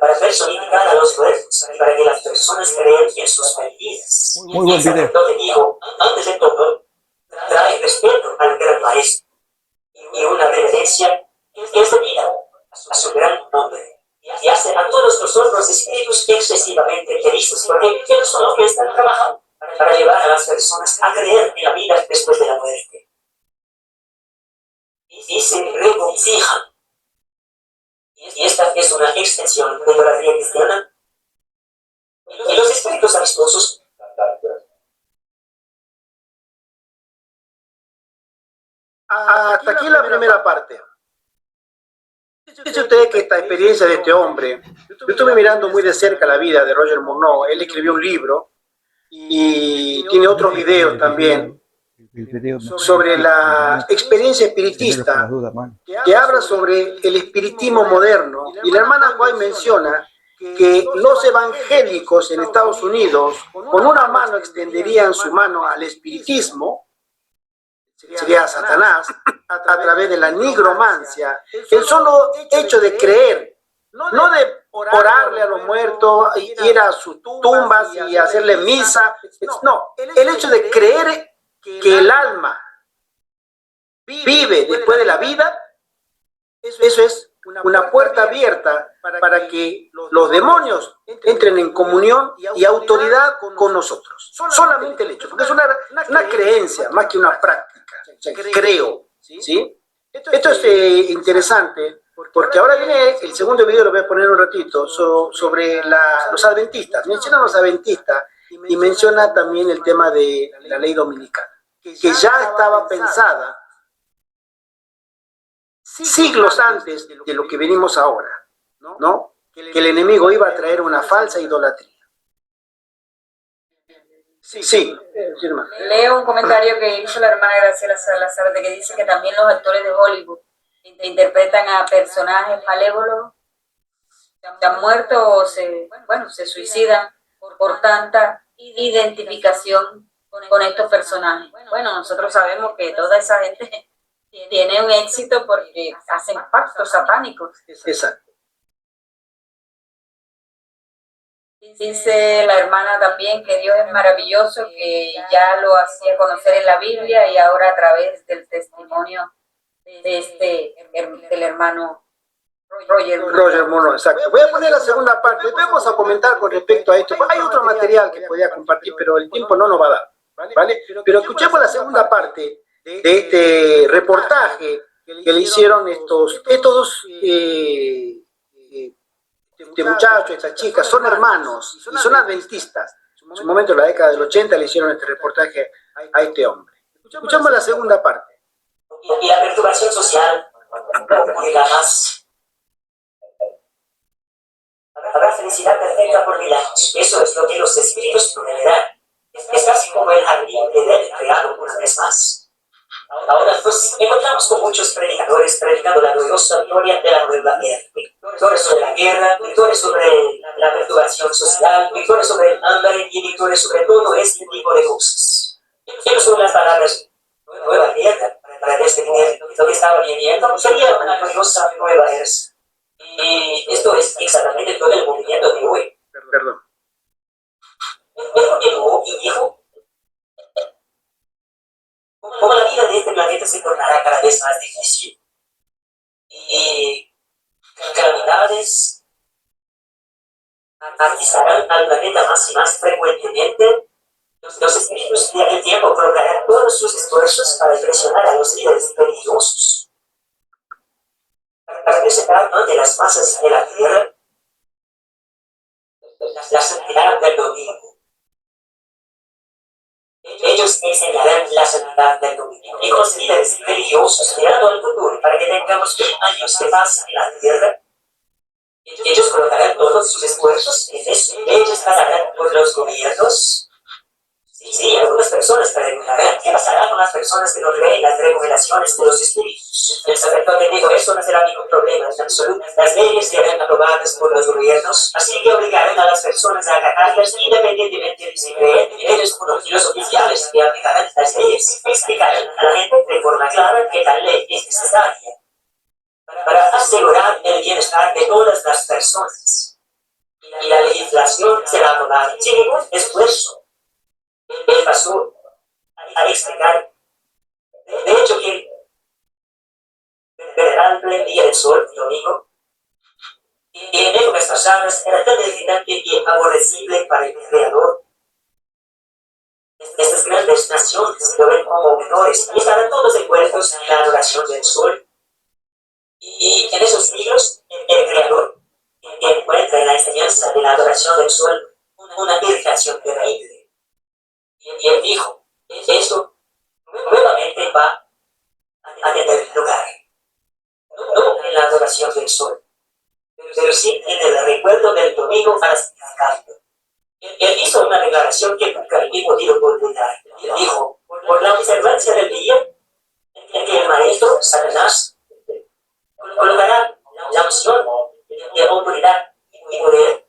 para personificar a los muertos, para que las personas crean en sus mentiras. Muy buen video. Entonces dijo, antes de todo, trae respeto al gran maestro y una reverencia que es debida a su gran nombre. Y hace a todos los otros espíritus excesivamente felices, porque ellos son los que están trabajando para llevar a las personas a creer en la vida después de la muerte. Y se regocijan. Y esta es una extensión de la idolatría cristiana. Y los espíritus amistosos hasta aquí la primera parte. Dice usted que esta experiencia de este hombre, yo estuve mirando muy de cerca la vida de Roger Morneau. Él escribió un libro y tiene otros videos también sobre la experiencia espiritista que habla sobre el espiritismo moderno. Y la hermana White menciona que los evangélicos en Estados Unidos con una mano extenderían su mano al espiritismo, sería Satanás, a través de la nigromancia. El solo hecho de creer, no de orarle a los muertos, ir a sus tumbas y hacerle misa, no, el hecho de creer que el alma vive después de la vida, eso es una puerta abierta para que los demonios entren en comunión y autoridad con nosotros. Solamente el hecho, porque es una creencia más que una práctica. Creo, ¿sí? Esto es interesante, porque ahora viene el segundo video, lo voy a poner un ratito, sobre los adventistas. Menciona a los adventistas y menciona también el tema de la ley dominicana, que ya estaba pensada siglos antes de lo que venimos ahora, ¿no? Que el enemigo iba a traer una falsa idolatría. Sí, hermano. Leo un comentario que hizo la hermana Graciela Salazar, de que dice que también los actores de Hollywood interpretan a personajes malévolos, se han muerto o se suicidan por tanta identificación con estos personajes. Bueno, nosotros sabemos que toda esa gente tiene un éxito porque hacen pactos satánicos. Exacto. Dice la hermana también que Dios es maravilloso, que ya lo hacía conocer en la Biblia y ahora a través del testimonio del hermano Roger Mono, exacto. Voy a poner la segunda parte. Después vamos a comentar con respecto a esto. Hay otro material que podía compartir, pero el tiempo no nos va a dar, ¿vale? Pero escuchemos la segunda parte de este reportaje que le hicieron estos dos este muchacho, esta chica, son hermanos y son adventistas. En su momento, en la década del 80, le hicieron este reportaje a este hombre. Escuchamos la segunda parte. Y la perturbación social ocurrirá más. Habrá felicidad perfecta por milagros. Eso es lo que los espíritus prometerán. Es casi como el jardín de Edén creado una vez más. Ahora pues encontramos con muchos predicadores predicando la gloriosa gloria de la nueva era. Victorias sobre la guerra, victorias sobre la perturbación social, victorias sobre el hambre y victorias sobre todo este tipo de cosas. Esas son las palabras nueva guerra para describir lo que estaba viviendo. Sería una gloriosa nueva era. Y esto es exactamente todo el movimiento de hoy. Perdón. Él continuó y dijo: como la vida de este planeta se tornará cada vez más difícil y calamidades atizarán al planeta más y más frecuentemente, los espíritus de aquel tiempo colocarán todos sus esfuerzos para presionar a los líderes religiosos, para presentar ante las masas de la tierra la santidad del domingo. Ellos enseñarán la santidad del dominio. Y los líderes religiosos mirando al futuro para que tengamos 1000 años de paz en la tierra. Ellos colocarán todos sus esfuerzos en eso. Ellos pasarán por los gobiernos. Sí, algunas personas preguntarán qué pasará con las personas que no creen las revelaciones de los espíritus. El sacerdote dijo: eso no será ningún problema en absoluto. Las leyes serán aprobadas por los gobiernos, así que obligarán a las personas a acatarlas independientemente de si creen. Ellos, los oficiales que aplicarán las leyes, explicarán a la gente de forma clara que tal ley es necesaria para asegurar el bienestar de todas las personas. Y la legislación será aprobada sin ningún esfuerzo. Él pasó a explicar, de hecho, que verán el día del sol, el domingo, y en épocas pasadas era tan irritante y aborrecible para el Creador. Estas grandes naciones lo ven como menores y estarán todos envueltos en la adoración del sol. Y en esos siglos, el Creador encuentra en la enseñanza de la adoración del sol una irritación terrible. Y él dijo: eso nuevamente va a tener lugar, no en la adoración del sol, pero sí en el recuerdo del domingo para santificarlo. Él hizo una declaración que nunca he podido olvidar. Él dijo: por la observancia del día en que el maestro, Satanás, colocará la unción de autoridad y poder,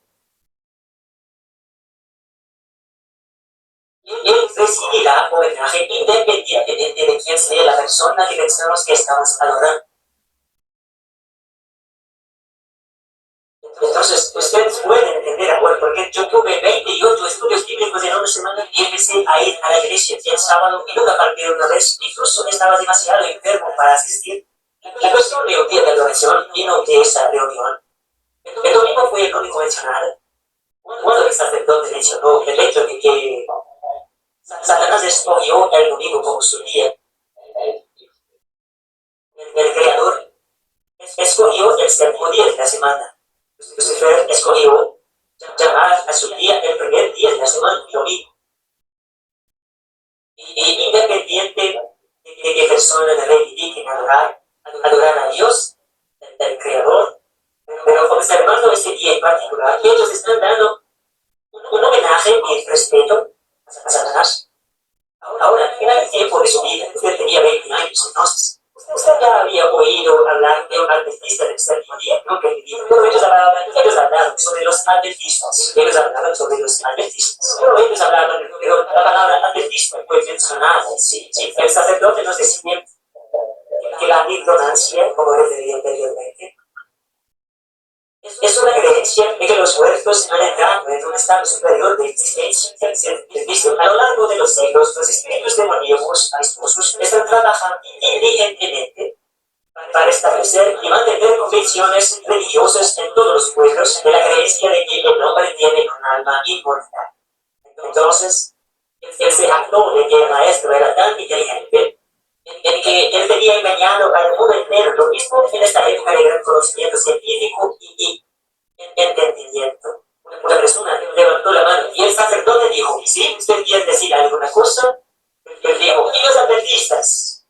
él recibirá homenaje independientemente de quién sea la persona que pensamos que estamos adorando. Entonces, ustedes pueden entender ahora, porque yo tuve 28 estudios bíblicos en una semana y empecé a ir a la iglesia el sábado y nunca falté una vez, incluso estaba demasiado enfermo para asistir. La cuestión de un día de adoración vino de esa reunión. El domingo fue el único mencionado. Cuando el sacerdote mencionó el hecho de que Satanás escogió el domingo como su día, el Creador escogió el séptimo día de la semana. Lucifer escogió llamar a su día el primer día de la semana, domingo. Y independiente de que personas reivindiquen adorar a Dios, día en particular, que ellos están dando un homenaje y respeto a Satanás. Ahora, en el tiempo de su vida, usted tenía 20 años, entonces, usted ya había oído hablar de un adventista del séptimo día, ¿no? Pero ellos hablaban sobre los adventistas, pero la palabra adventista fue mencionada, sí. El sacerdote nos decía que la ignorancia, como refería anteriormente, es una creencia de que los muertos han entrado en un estado superior de existencia. A lo largo de los siglos, los espíritus demoníacos están trabajando diligentemente para establecer y mantener convicciones religiosas en todos los pueblos de la creencia de que el hombre tiene un alma inmortal. Entonces, él se jactó de que el maestro era tan inteligente en que él tenía engañado al mundo entero, lo mismo en esta época de gran conocimiento científico y entendimiento. Una persona levantó la mano y el sacerdote dijo, ¿sí? ¿Usted quiere decir alguna cosa? Él dijo, ¿y los adventistas?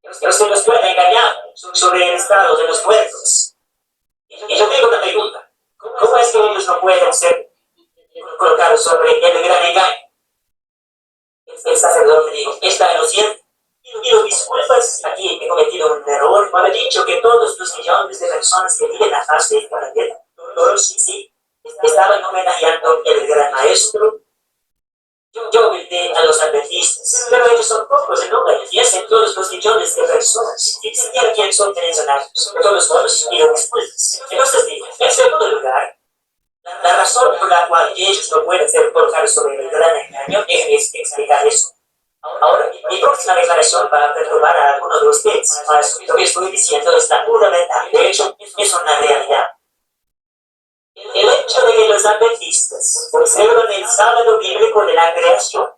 Usted los puede engañar sobre el estado de los muertos. Y yo tengo una pregunta, ¿cómo es que ellos no pueden ser colocados sobre el gran engaño? El sacerdote dijo, está en lo cierto. Pido disculpas, aquí he cometido un error. Me he dicho que todos los millones de personas que viven a faz de esta planeta, todos sí, estaban homenajeando el gran maestro. Yo invité a los adventistas, pero ellos son pocos en número y hacen todos los millones de personas. Ni siquiera quieren son mencionados. De todos modos, pido disculpas. Entonces digo, en segundo lugar, la razón por la cual ellos no pueden ser colocados sobre el gran engaño, déjenme explicar eso. Ahora, mi próxima declaración va a perturbar a algunos de ustedes, mas lo que estoy diciendo está fundamental. De hecho, es una realidad. El hecho de que los adventistas observan el sábado bíblico de la creación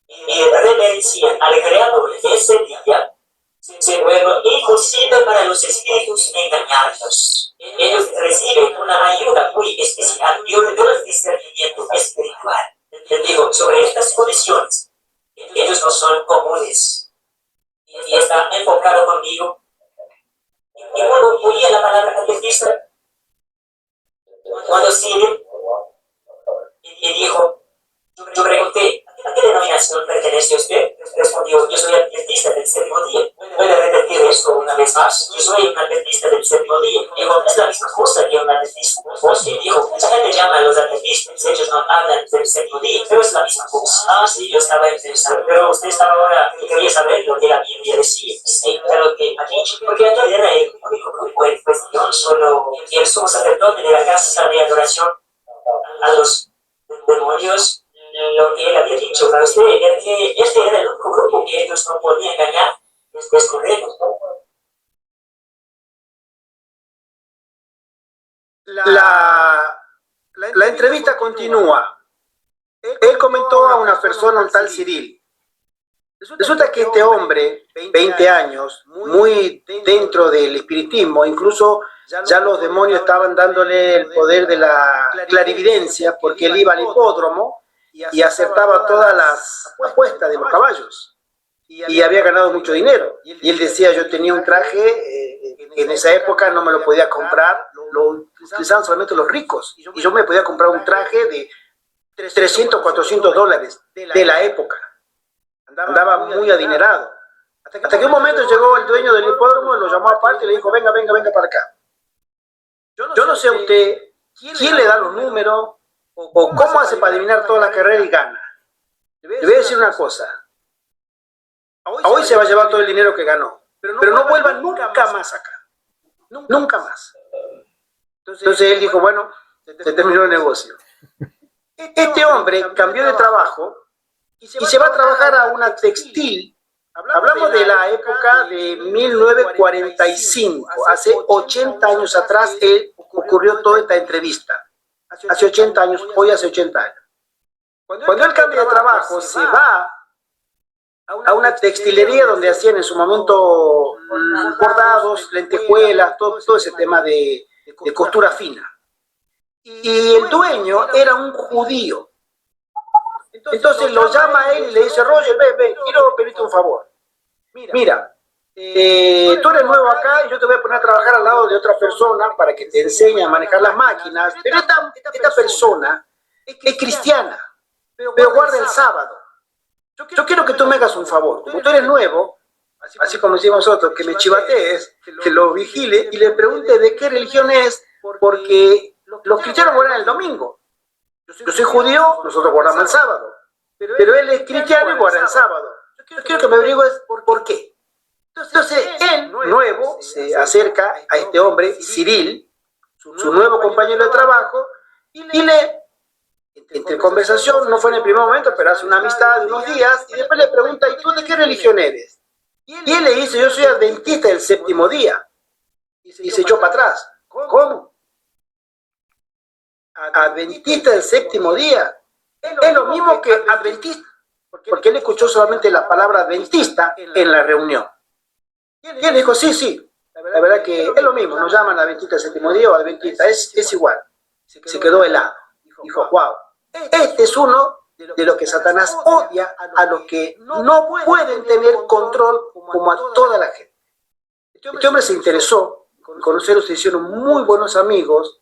y reverencian al creador de ese día, se vuelve imposible para los espíritus engañarlos. Ellos reciben una ayuda muy especial y un gran discernimiento espiritual. Les digo, sobre estas condiciones, ellos no son comunes. Y está enfocado conmigo. Y cuando oí la palabra adventista, cuando Cyril y dijo, yo pregunté, ¿a qué denominación pertenece usted? Respondió, yo soy adventista del séptimo día. ¿Puede repetir esto una vez más? Yo soy un adventista del séptimo día. Dijo, es la misma cosa que un adventista. Sí, dijo, mucha gente llama a los adventistas, ellos no hablan del séptimo día, pero es la misma cosa. Ah, sí, yo estaba interesado, pero usted estaba ahora, quería saber lo que la Biblia decía. Sí, pero que aquí, porque aquí era el único grupo en cuestión, solo el sumo sacerdote de la casa de adoración a los demonios. Lo que él había dicho para usted era que este era el único grupo que ellos no podían engañar. Es correcto, ¿no? La entrevista continúa. Él comentó a una persona, un tal Cyril. Resulta que este hombre, 20 años, muy dentro del espiritismo, incluso ya los demonios estaban dándole el poder de la clarividencia, porque él iba al hipódromo y acertaba todas las apuestas de los caballos. Y había ganado mucho dinero. Y él decía, yo tenía un traje que en esa época no me lo podía comprar, lo utilizaban solamente los ricos. Y yo me podía comprar un traje de 300, 400 dólares de la época. Andaba muy adinerado. Hasta que un momento llegó el dueño del hipódromo, lo llamó aparte y le dijo, venga para acá. Yo no sé a usted quién le da los números o cómo hace para adivinar toda la carrera y gana. Le voy a decir una cosa. Hoy se va a llevar todo el dinero que ganó, pero no vuelva nunca más acá. Nunca más. Entonces él dijo, bueno, se terminó el negocio. Este hombre cambió de trabajo y se va a trabajar a una textil. Hablamos de la época de 1945, hace 80 años atrás ocurrió toda esta entrevista. Hace 80 años, hoy hace 80 años. Cuando él cambia de trabajo, se va a una textilería donde hacían en su momento bordados, lentejuelas, todo ese tema de costura fina. Y el dueño era un judío. Entonces lo llama a él y le dice, Roger, ven, quiero pedirte un favor. Mira, tú eres nuevo acá y yo te voy a poner a trabajar al lado de otra persona para que te enseñe a manejar las máquinas, pero esta persona es cristiana, pero guarda el sábado. Yo quiero que tú me hagas un favor, como tú eres nuevo, así como decimos nosotros, que me chivatees, que lo vigile y le pregunte de qué religión es, porque los cristianos guardan el domingo. Yo soy judío, nosotros guardamos el sábado, pero él es cristiano y guarda el sábado. Yo quiero que me averigües por qué. Entonces, él, nuevo, se acerca a este hombre, Cyril, su nuevo compañero de trabajo, y le, entre conversación, no fue en el primer momento, pero hace una amistad de unos días, y después le pregunta, ¿y tú de qué religión eres? Y él le dice, yo soy adventista del séptimo día. Y se echó para atrás. ¿Cómo? Adventista del séptimo día. Es lo mismo que adventista, porque él escuchó solamente la palabra adventista en la reunión. Y él dijo, sí, la verdad que es lo mismo, nos llaman adventista del séptimo día o adventista, es igual. Se quedó helado. Dijo, wow, este es uno de los que Satanás odia a los que no pueden tener control como a toda la gente. Este hombre se interesó, conocerlos, se hicieron muy buenos amigos,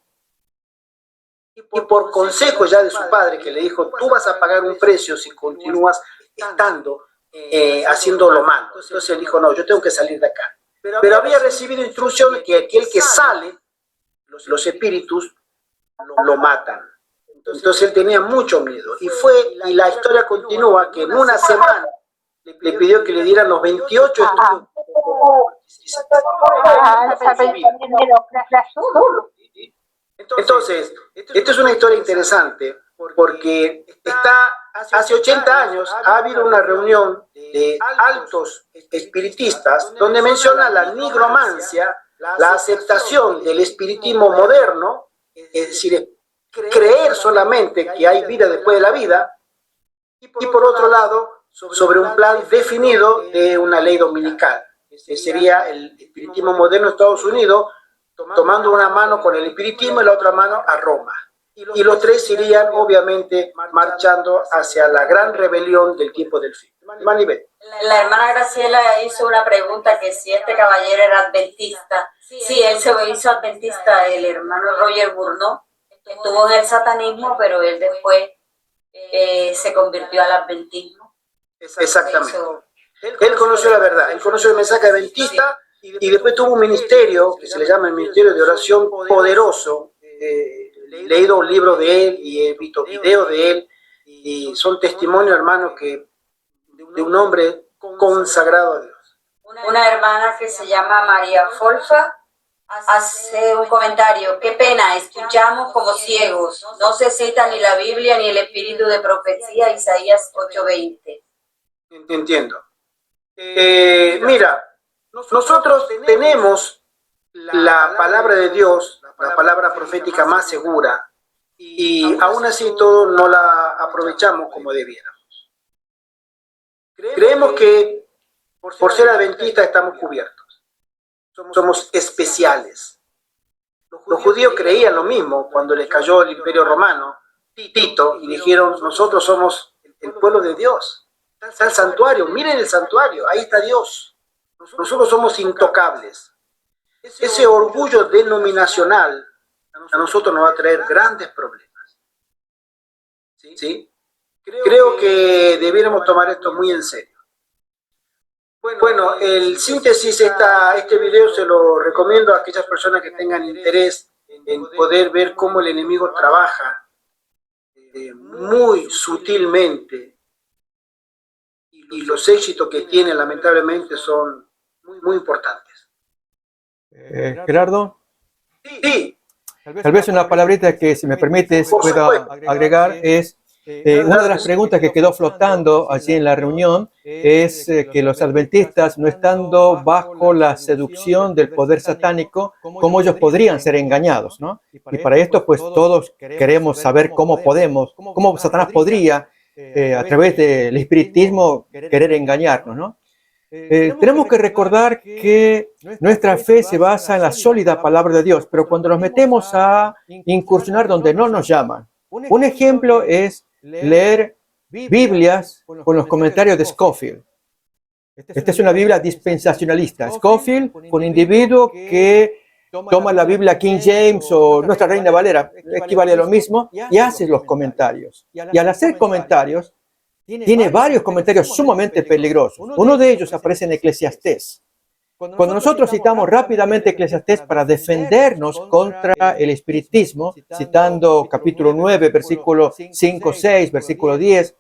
y por consejo ya de su padre, que le dijo, tú vas a pagar un precio si continúas estando haciendo lo malo. Entonces él dijo, no, yo tengo que salir de acá. Pero había recibido instrucciones que aquel que sale, los espíritus lo matan. Entonces él tenía mucho miedo. Y la historia continúa que en una semana le pidió que le dieran los 28 estudios. Entonces, esto es una historia interesante porque hace 80 años ha habido una reunión de altos espiritistas donde menciona la nigromancia, la aceptación del espiritismo moderno, es decir, creer solamente que hay vida después de la vida, y por otro lado, sobre un plan definido de una ley dominical. Sería el espiritismo moderno de Estados Unidos, tomando una mano con el espiritismo y la otra mano a Roma. Y los tres irían, obviamente, marchando hacia la gran rebelión del tiempo del fin. Maribel. La hermana Graciela hizo una pregunta que si este caballero era adventista. Sí, él se hizo adventista, el hermano Roger Bourneau. Estuvo en el satanismo, pero él después se convirtió al adventismo. Exactamente. Él conoció la verdad, él conoció el mensaje adventista y después tuvo un ministerio que se le llama el Ministerio de Oración Poderoso. He leído un libro de él y he visto videos de él y son testimonios, hermanos, de un hombre consagrado a Dios. Una hermana que se llama María Folfa hace un comentario. Qué pena, escuchamos como ciegos. No se cita ni la Biblia ni el espíritu de profecía, Isaías 8:20. Entiendo. Mira, nosotros tenemos la palabra de Dios, la palabra profética más segura, y aún así todos no la aprovechamos como debiéramos. Creemos que por ser adventistas estamos cubiertos. Somos especiales. Los judíos creían lo mismo cuando les cayó el Imperio Romano, Tito, y dijeron, nosotros somos el pueblo de Dios. Está el santuario, miren el santuario, ahí está Dios. Nosotros somos intocables. Ese orgullo denominacional a nosotros nos va a traer grandes problemas. ¿Sí? Creo que debiéramos tomar esto muy en serio. Bueno, el síntesis, este video se lo recomiendo a aquellas personas que tengan interés en poder ver cómo el enemigo trabaja muy sutilmente, y los éxitos que tiene lamentablemente son muy importantes. Gerardo. Sí. Tal vez una palabrita que, si me permites, pueda agregar es, una de las preguntas que quedó flotando allí en la reunión es que los adventistas, no estando bajo la seducción del poder satánico, cómo ellos podrían ser engañados, ¿no? Y para esto, pues todos queremos saber cómo Satanás podría, a través del espiritismo, querer engañarnos, ¿no? Tenemos que recordar que nuestra fe se basa en la sólida palabra de Dios, pero cuando nos metemos a incursionar donde no nos llaman, un ejemplo es leer Biblias con los comentarios de Scofield. Esta es una Biblia dispensacionalista. Scofield, un individuo que toma la Biblia King James o Nuestra Reina Valera, equivale a lo mismo, y hace los comentarios. Y al hacer comentarios, tiene varios comentarios sumamente peligrosos. Uno de ellos aparece en Eclesiastés. Cuando nosotros citamos rápidamente Eclesiastés para defendernos contra el espiritismo, citando capítulo 9, versículo 5, 6, versículo 10,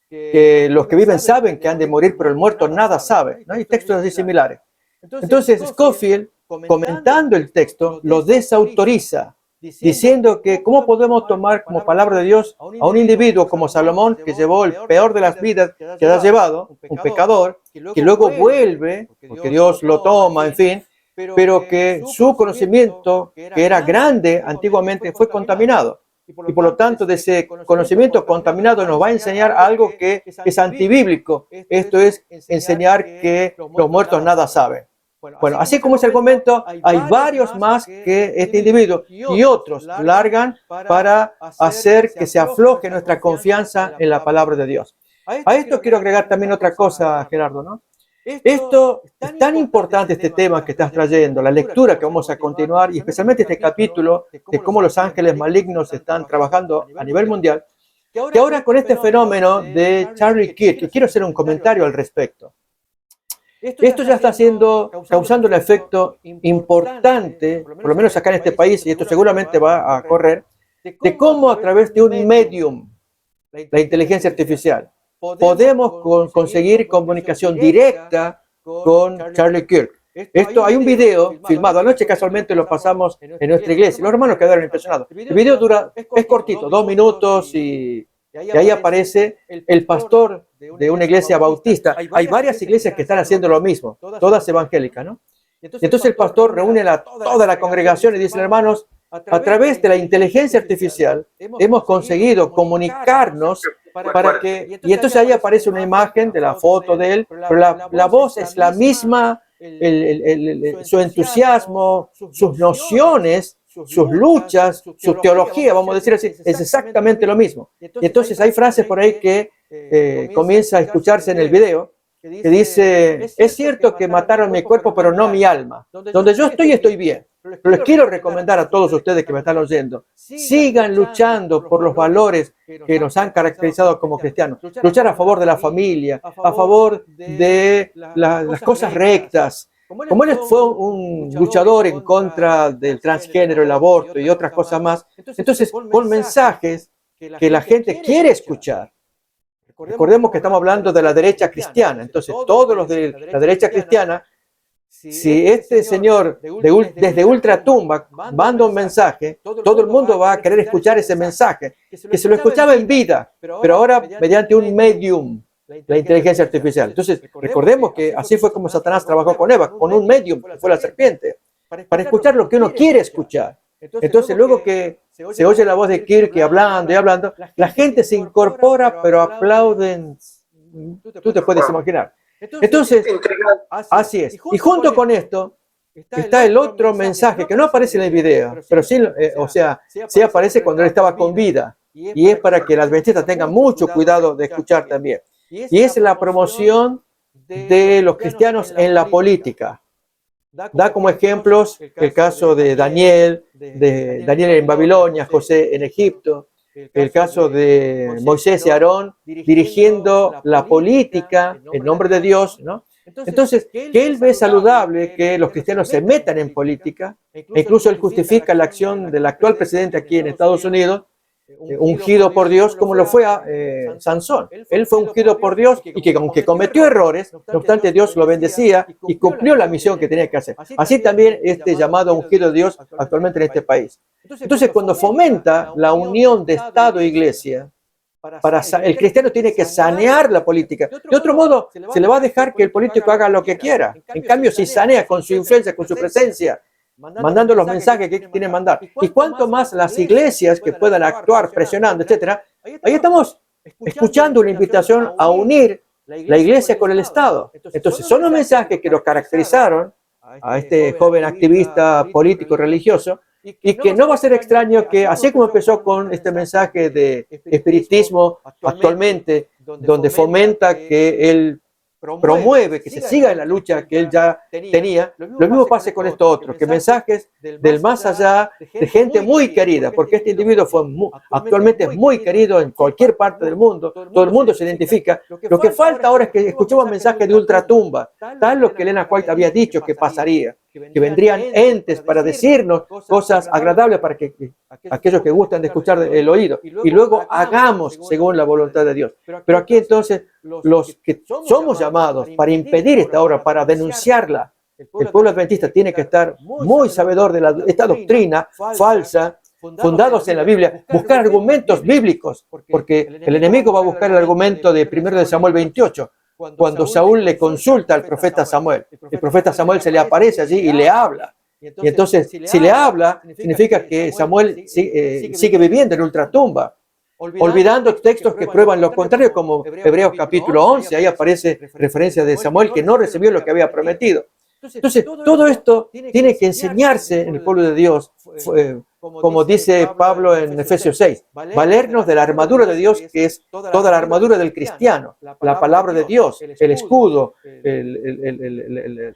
que los que viven saben que han de morir, pero el muerto nada sabe, ¿no? Hay textos así similares. Entonces, Scofield, comentando el texto, lo desautoriza, diciendo que cómo podemos tomar como palabra de Dios a un individuo como Salomón, que llevó el peor de las vidas que ha llevado, un pecador, que luego vuelve, porque Dios lo toma, en fin, pero que su conocimiento, que era grande antiguamente, fue contaminado. Y por lo tanto, de ese conocimiento contaminado nos va a enseñar algo que es antibíblico. Esto es enseñar que los muertos nada saben. Bueno, así como ese argumento, hay varios más que este individuo y otros largan para hacer que se afloje nuestra confianza en la palabra de Dios. A esto quiero agregar también otra cosa, Gerardo, ¿no? Esto es tan importante, este tema que estás trayendo, la lectura que vamos a continuar y especialmente este capítulo de cómo los ángeles malignos están trabajando a nivel mundial, que ahora con este fenómeno de Charlie Kirk, y quiero hacer un comentario al respecto. Esto ya está causando un efecto importante, por lo menos acá en este país, y esto seguramente va a correr, de cómo a través de un medium, la inteligencia artificial, podemos conseguir comunicación directa con Charlie Kirk. Hay un video filmado, anoche casualmente lo pasamos en nuestra iglesia, los hermanos quedaron impresionados. El video es cortito, 2 minutos y ahí aparece el pastor de una iglesia bautista. Hay varias iglesias que están haciendo lo mismo, todas evangélicas, ¿no? Entonces el pastor reúne a toda la congregación y dice, hermanos, a través de la inteligencia artificial hemos conseguido comunicarnos para que... Y entonces ahí aparece una imagen de la foto de él, pero la voz es la misma, su entusiasmo, sus nociones, sus luchas, su teología, vamos a decir así, es exactamente lo mismo. Y entonces hay frases por ahí que comienza a escucharse en el video, que dice, es cierto que mataron mi cuerpo, pero no mi alma. Donde yo estoy bien. Pero les quiero recomendar a todos ustedes que me están oyendo, sigan luchando por los valores que nos han caracterizado como cristianos. Luchar a favor de la familia, a favor de las cosas rectas. Como él fue un luchador en contra del transgénero, el aborto y otras cosas más, entonces con mensajes que la gente quiere escuchar. Recordemos que estamos hablando de la derecha cristiana, entonces todos los de la derecha cristiana, si este señor desde ultratumba manda un mensaje, todo el mundo va a querer escuchar ese mensaje, que se lo escuchaba en vida, pero ahora mediante un medium, la inteligencia artificial. Entonces, recordemos que así fue como Satanás trabajó con Eva, con un medium, que fue la serpiente, para escuchar lo que uno quiere escuchar. Entonces, luego que se oye la voz de Kirk hablando y hablando, la gente se incorpora, pero aplauden. Tú te puedes imaginar. Entonces, así es. Y junto con esto está el otro mensaje que no aparece en el video, pero sí, sí aparece cuando él estaba con vida. Y es para que las adventistas tengan mucho cuidado de escuchar también. Y es la promoción de los cristianos en la política. Da como ejemplos el caso de Daniel en Babilonia, José en Egipto, el caso de Moisés y Aarón dirigiendo la política en nombre de Dios, ¿no? Entonces, que él ve saludable que los cristianos se metan en política, e incluso él justifica la acción del actual presidente aquí en Estados Unidos, ungido por Dios, como lo fue Sansón. Él fue ungido por Dios y que aunque cometió errores, no obstante Dios lo bendecía y cumplió la misión que tenía que hacer. Así también este llamado ungido de Dios actualmente en este país. Entonces, cuando fomenta la unión de Estado e Iglesia, el cristiano tiene que sanear la política. De otro modo, se le va a dejar que el político haga lo que quiera. En cambio, si sanea con su influencia, con su presencia, mandando los mensajes que quieren mandar. Y cuanto más las iglesias que puedan actuar presionando, etcétera, ahí estamos escuchando una invitación a unir la iglesia con el Estado. Entonces, son los mensajes que lo caracterizaron a este joven activista político religioso y que no va a ser extraño que, así como empezó con este mensaje de espiritismo actualmente, donde fomenta que el promueve que se siga en la lucha que él ya tenía, lo mismo pasa con esto otro, que mensajes del más allá de gente muy querida, porque este individuo actualmente es muy querido en cualquier parte del mundo, todo el mundo se identifica. Lo que falta ahora es que escuchemos mensajes de ultratumba, tal lo que Elena White había dicho que pasaría, que vendrían entes para decirnos cosas agradables para que aquellos que gustan de escuchar el oído, y luego hagamos según la voluntad de Dios. Pero aquí entonces los que somos llamados para impedir esta obra, para denunciarla, el pueblo adventista tiene que estar muy sabedor de esta doctrina falsa, fundados en la Biblia, buscar argumentos bíblicos, porque el enemigo va a buscar el argumento de 1 Samuel 28, cuando Saúl le consulta al profeta Samuel. El profeta Samuel se le aparece allí y le habla. Y entonces, si le habla, significa que Samuel sigue viviendo en ultratumba, olvidando textos que prueban lo contrario, como Hebreos capítulo 11, ahí aparece referencia de Samuel que no recibió lo que había prometido. Entonces, todo esto tiene que enseñarse en el pueblo de Dios, como dice Pablo en Efesios 6, valernos de la armadura de Dios, que es toda la armadura del cristiano, la palabra de Dios, el escudo, el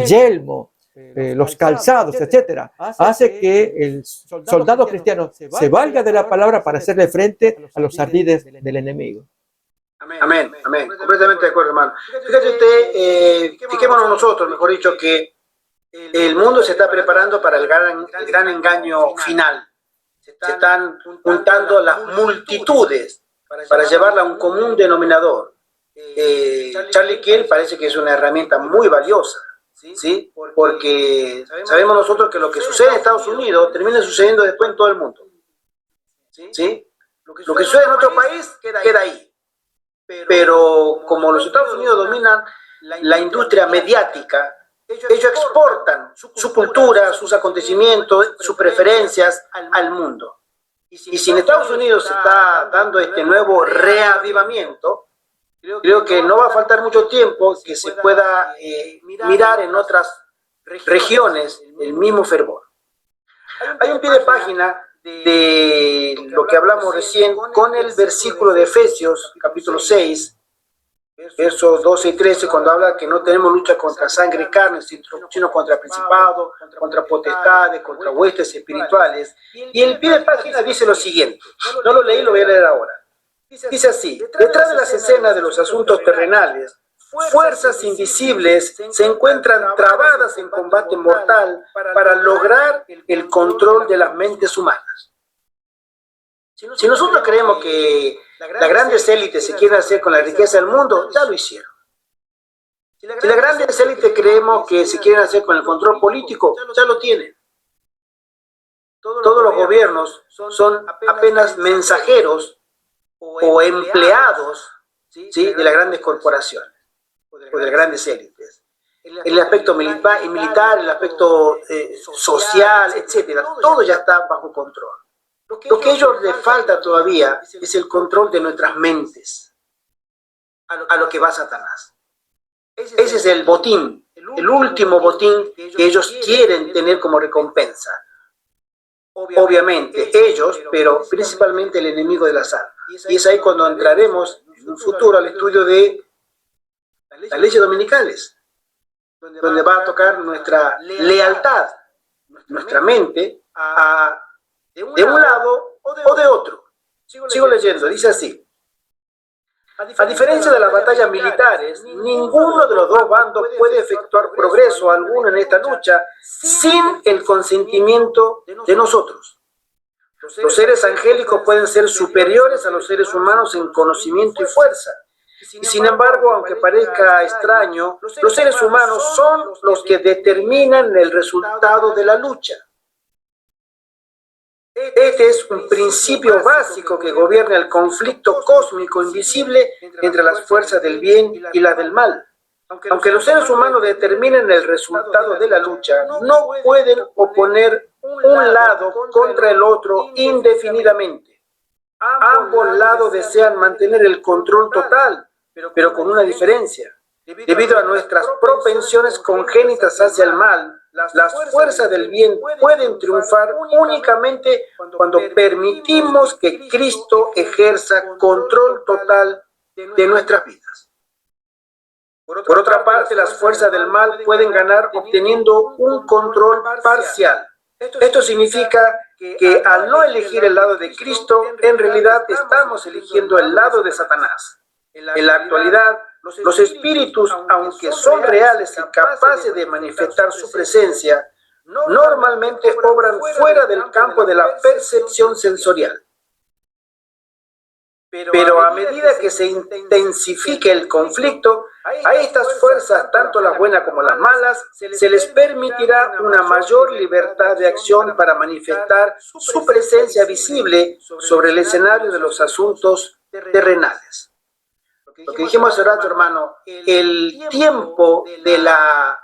yelmo, los calzados, etcétera, hace que el soldado cristiano se valga de la palabra para hacerle frente a los ardides del enemigo. Amén, amén. Completamente de acuerdo, hermano. Fíjate usted, fijémonos nosotros, mejor dicho, que el mundo se está preparando para el gran engaño final. Se están juntando las multitudes para llevarla a un común denominador. Charlie Kiel parece que es una herramienta muy valiosa, ¿sí? Porque sabemos nosotros que lo que sucede en Estados Unidos termina sucediendo después en todo el mundo, ¿sí? Lo que sucede en otro país queda ahí. Pero como los Estados Unidos dominan la industria mediática, ellos exportan su cultura, sus acontecimientos, sus preferencias al mundo. Y si en Estados Unidos se está dando este nuevo reavivamiento, creo que no va a faltar mucho tiempo que se pueda mirar en otras regiones el mismo fervor. Hay un pie de página de lo que hablamos recién con el versículo de Efesios, capítulo 6, versos 12 y 13, cuando habla que no tenemos lucha contra sangre y carne, sino contra principados, contra potestades, contra huestes espirituales. Y el pie de página dice lo siguiente, no lo leí, lo voy a leer ahora. Dice así: detrás de las escenas de los asuntos terrenales, fuerzas invisibles se encuentran trabadas en combate mortal para lograr el control de las mentes humanas. Si nosotros creemos que las grandes élites se quieren hacer con la riqueza del mundo, ya lo hicieron. Si las grandes élites creemos que se quieren hacer con el control político, ya lo tienen. Todos los gobiernos son apenas mensajeros o empleados, ¿sí?, de las grandes corporaciones o de las grandes élites. El aspecto militar, el aspecto social, etcétera, todo ya está bajo control. Lo que a ellos les falta todavía es el control de nuestras mentes, a lo que va Satanás. Ese es el botín, el último botín que ellos quieren tener como recompensa. Obviamente ellos, pero principalmente el enemigo de las almas. Y es ahí cuando entraremos en un futuro al estudio de las leyes dominicales, donde va a tocar nuestra lealtad, nuestra mente, de un lado o de otro. Sigo leyendo, dice así: a diferencia de las batallas militares, ninguno de los dos bandos puede efectuar progreso alguno en esta lucha sin el consentimiento de nosotros. Los seres angélicos pueden ser superiores a los seres humanos en conocimiento y fuerza. Y sin embargo, aunque parezca extraño, los seres humanos son los que determinan el resultado de la lucha. Este es un principio básico que gobierna el conflicto cósmico invisible entre las fuerzas del bien y las del mal. Aunque los seres humanos determinen el resultado de la lucha, no pueden oponer un lado contra el otro indefinidamente. Ambos lados desean mantener el control total, pero con una diferencia. Debido a nuestras propensiones congénitas hacia el mal, las fuerzas del bien pueden triunfar únicamente cuando permitimos que Cristo ejerza control total de nuestras vidas. Por otra parte, las fuerzas del mal pueden ganar obteniendo un control parcial. Esto significa que al no elegir el lado de Cristo, en realidad estamos eligiendo el lado de Satanás. En la actualidad, los espíritus, aunque son reales y capaces de manifestar su presencia, normalmente obran fuera del campo de la percepción sensorial. Pero a medida que se intensifique el conflicto, a estas fuerzas, tanto las buenas como las malas, se les permitirá una mayor libertad de acción para manifestar su presencia visible sobre el escenario de los asuntos terrenales. Lo que dijimos hace rato, hermano, el tiempo de la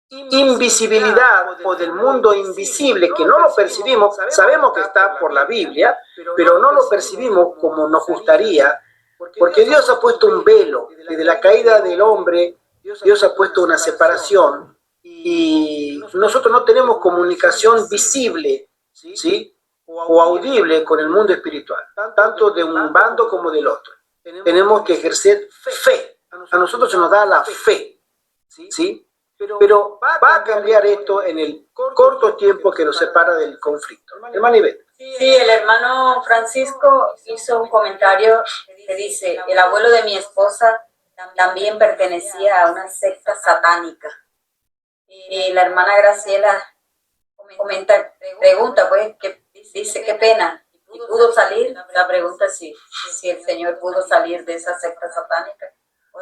invisibilidad o del mundo invisible que no lo percibimos, sabemos que está por la Biblia, pero no lo percibimos como nos gustaría, porque Dios ha puesto un velo. Desde la caída del hombre, Dios ha puesto una separación y nosotros no tenemos comunicación visible, ¿sí?, o audible con el mundo espiritual, tanto de un bando como del otro. Tenemos que ejercer fe. A nosotros se nos da la fe, ¿sí? Pero va a cambiar esto en el corto tiempo que nos separa del conflicto. Hermano Ivette. Sí, el hermano Francisco hizo un comentario que dice: el abuelo de mi esposa también pertenecía a una secta satánica. Y la hermana Graciela pregunta, pues, que dice, qué pena. ¿Y pudo salir? La pregunta es si el Señor pudo salir de esa secta satánica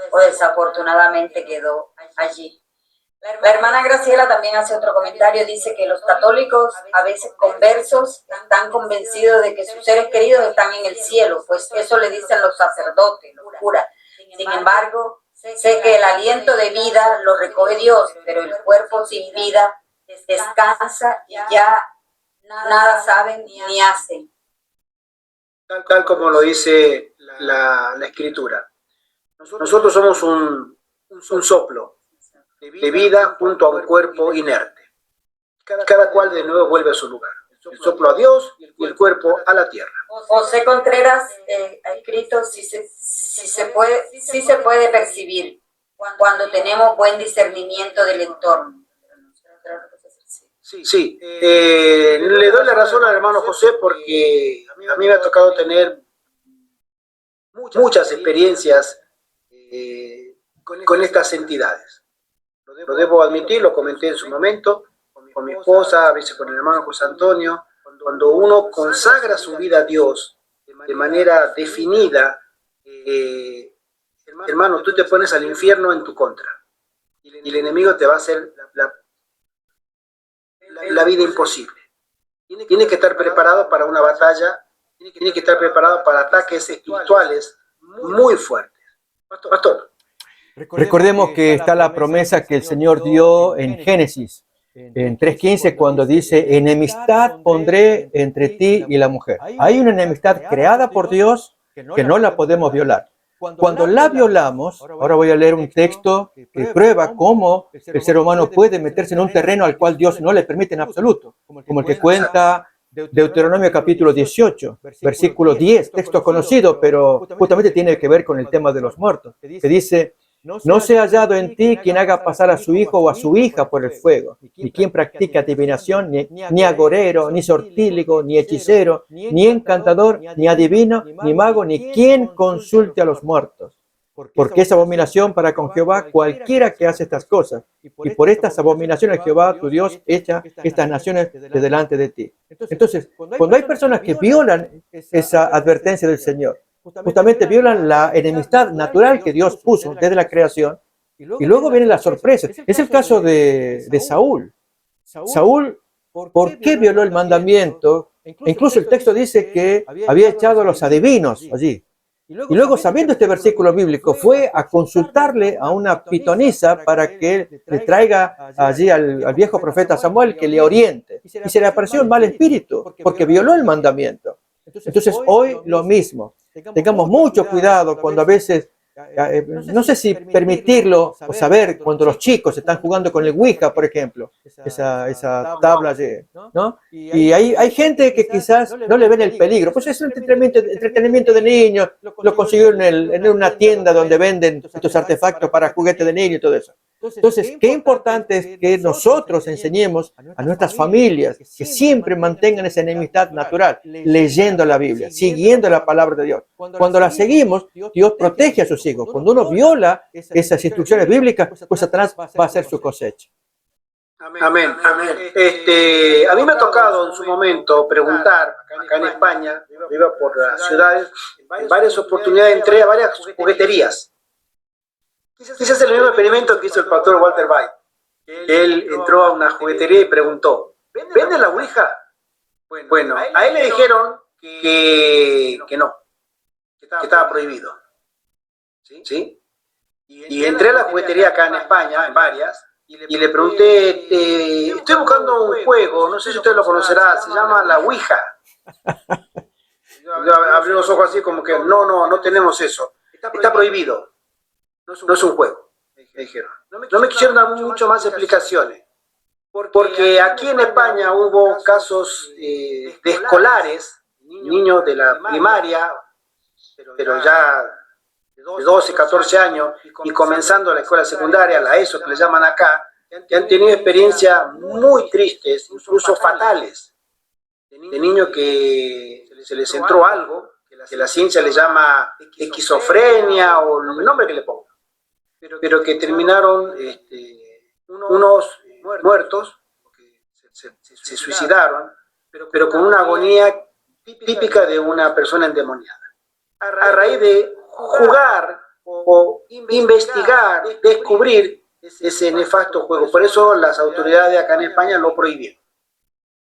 o desafortunadamente quedó allí. La hermana Graciela también hace otro comentario, dice que los católicos, a veces conversos, están convencidos de que sus seres queridos están en el cielo, pues eso le dicen los sacerdotes, los curas. Sin embargo, sé que el aliento de vida lo recoge Dios, pero el cuerpo sin vida descansa y ya nada saben ni hacen. Tal como lo dice la Escritura. Nosotros somos un soplo de vida junto a un cuerpo inerte. Cada cual de nuevo vuelve a su lugar. El soplo a Dios y el cuerpo a la tierra. José Contreras ha escrito si se puede percibir cuando tenemos buen discernimiento del entorno. Sí, le doy la razón al hermano José porque a mí me ha tocado tener muchas experiencias con estas entidades. Lo debo admitir, lo comenté en su momento, con mi esposa, a veces con el hermano José Antonio. Cuando uno consagra su vida a Dios de manera definida, hermano, tú te pones al infierno en tu contra. Y el enemigo te va a hacer la vida imposible. Tiene que estar preparado para una batalla, tiene que estar preparado para ataques espirituales muy fuertes. Pastor. Recordemos que está la promesa que el Señor dio en Génesis, en 3:15, cuando dice: enemistad pondré entre ti y la mujer. Hay una enemistad creada por Dios que no la podemos violar. Cuando la violamos, ahora voy a leer un texto que prueba cómo el ser humano puede meterse en un terreno al cual Dios no le permite en absoluto, como el que cuenta Deuteronomio capítulo 18, versículo 10, texto conocido, pero justamente tiene que ver con el tema de los muertos, que dice: no sea hallado en ti quien haga pasar a su hijo o a su hija por el fuego, ni quien practique adivinación, ni agorero, ni sortíligo, ni hechicero, ni encantador, ni adivino, ni mago, ni quien consulte a los muertos. Porque es abominación para con Jehová cualquiera que hace estas cosas. Y por estas abominaciones Jehová, tu Dios, echa estas naciones de delante de ti. Entonces, cuando hay personas que violan esa advertencia del Señor, justamente violan la enemistad natural que Dios puso desde la creación, y luego vienen las sorpresas. Es el caso de Saúl. Saúl, ¿por qué violó el mandamiento? Incluso el texto dice que había echado a los adivinos allí. Y luego, sabiendo este versículo bíblico, fue a consultarle a una pitonisa para que le traiga allí al viejo profeta Samuel que le oriente. Y se le apareció un mal espíritu, porque violó el mandamiento. Entonces, hoy lo mismo. Tengamos mucho cuidado cuando a veces no sé si permitirlo o saber cuando los chicos están jugando con el Ouija, por ejemplo, esa tabla, ¿no? Y hay gente que quizás no le ven el peligro, pues es un entretenimiento de niños, lo consiguieron en una tienda donde venden estos artefactos para juguetes de niños y todo eso. Entonces, qué importante es que nosotros enseñemos a nuestras familias que siempre mantengan esa enemistad natural, leyendo la Biblia, siguiendo la palabra de Dios. Cuando la seguimos, Dios protege a sus hijos. Cuando uno viola esas instrucciones bíblicas, pues Satanás va a hacer su cosecha. Amén. A mí me ha tocado en su momento preguntar, acá en España, vivo por las ciudades, en varias oportunidades entré a varias jugueterías. Quizás el mismo experimento que hizo el pastor Walter White. Él entró a una juguetería y preguntó, ¿vende la Ouija? Bueno, a él le dijeron que no, que estaba prohibido. ¿Sí? Y entré a la juguetería acá en España, en varias, y le pregunté, estoy buscando un juego, no sé si usted lo conocerá, se llama la Ouija. Abrió los ojos así como que, no tenemos eso, está prohibido. No es un juego, me dijeron. No me quisieron dar mucho más explicaciones, porque aquí en España hubo casos de escolares, niños de la primaria, pero ya de 12, 14 años, y comenzando la escuela secundaria, la ESO que le llaman acá, que han tenido experiencias muy tristes, incluso fatales, de niños que se les entró algo, que la ciencia le llama esquizofrenia o el nombre que le ponga. Pero que terminaron unos muertos, porque se suicidaron, pero con una agonía típica de una persona endemoniada. A raíz de jugar o investigar, descubrir ese nefasto juego. Por eso las autoridades acá en España lo prohibieron.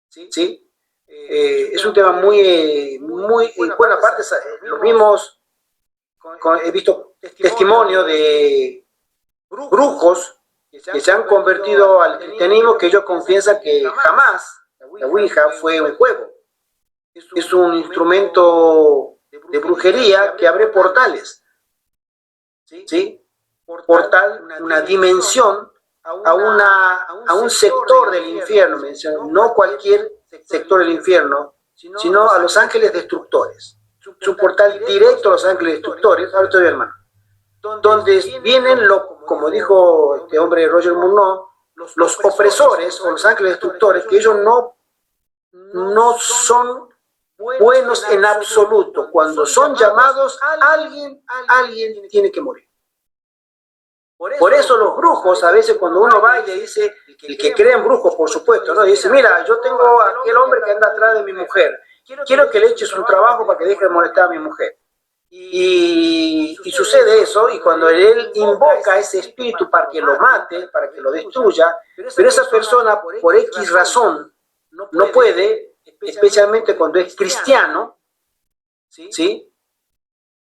¿Sí? Es un tema muy bueno, aparte los mismos, he visto testimonio de brujos que se han convertido al cristianismo, que ellos confiesan que jamás la Ouija fue un juego. Es un instrumento de brujería que abre portales. ¿Sí? Portal, una dimensión a un sector del infierno, no cualquier sector del infierno, sino a los ángeles destructores. Es un portal directo a los ángeles destructores. Ahora estoy, hermano. Donde vienen, como dijo este hombre Roger Murnau, los opresores o los ángeles destructores, que ellos no son buenos en absoluto. Cuando son llamados, alguien tiene que morir. Por eso los brujos, a veces cuando uno va y le dice, el que cree en brujos, por supuesto, ¿no? Dice, mira, yo tengo a aquel hombre que anda atrás de mi mujer, quiero que le eches un trabajo para que deje de molestar a mi mujer. Y sucede eso, y cuando él invoca a ese espíritu para que lo mate, para que lo destruya, pero esa persona por X razón no puede, especialmente cuando es cristiano, ¿sí?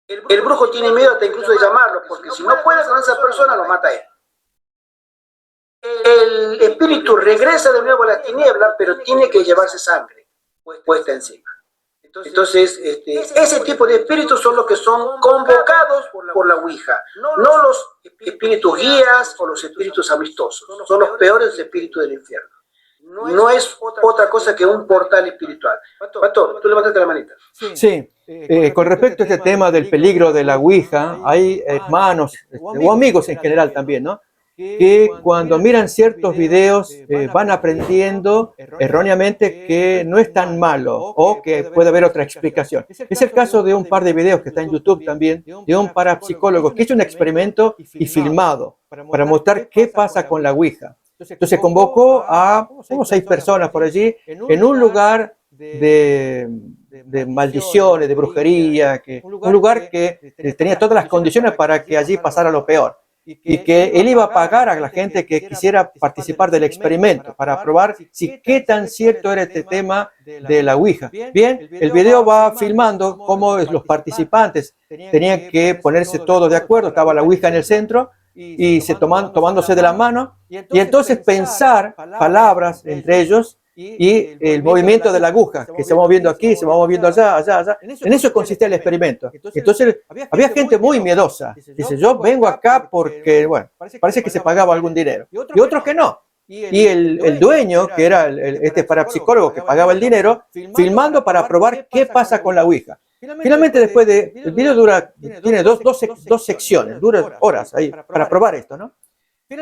El brujo tiene miedo hasta incluso de llamarlo, porque si no puede con esa persona, lo mata a él. El espíritu regresa de nuevo a las tinieblas, pero tiene que llevarse sangre puesta encima. Entonces, ese tipo de espíritus son los que son convocados por la Ouija, no los espíritus guías o los espíritus amistosos, son los peores espíritus del infierno. No es otra cosa que un portal espiritual. Pastor, tú levantaste la manita. Sí, con respecto a este tema del peligro de la Ouija, hay hermanos o amigos en general también, ¿no? Que cuando miran ciertos videos van aprendiendo erróneamente que no es tan malo o que puede haber otra explicación. Es el caso de un par de videos que está en YouTube también, de un parapsicólogo que hizo un experimento y filmado para mostrar qué pasa con la Ouija. Entonces convocó a como 6 personas por allí en un lugar de maldiciones, de brujería, un lugar que tenía todas las condiciones para que allí pasara lo peor. Y que él iba a pagar a la gente que quisiera participar del experimento para probar qué tan cierto era este tema de la Ouija. Bien, el video va filmando cómo los participantes tenían que ponerse todos de acuerdo, estaba la Ouija en el centro y tomándose de la mano y entonces pensar palabras entre ellos y el movimiento de la aguja, que se va moviendo aquí, se va moviendo allá, allá, allá. En eso consistía el experimento. Entonces había gente muy miedosa. Dice, yo vengo acá porque, bueno, parece que se pagaba algún dinero. Y otros que no. Y el dueño, que era este parapsicólogo que pagaba el dinero, filmando para probar qué pasa con la ouija. Finalmente, después de... El video tiene dos secciones, dura horas ahí para probar esto, ¿no?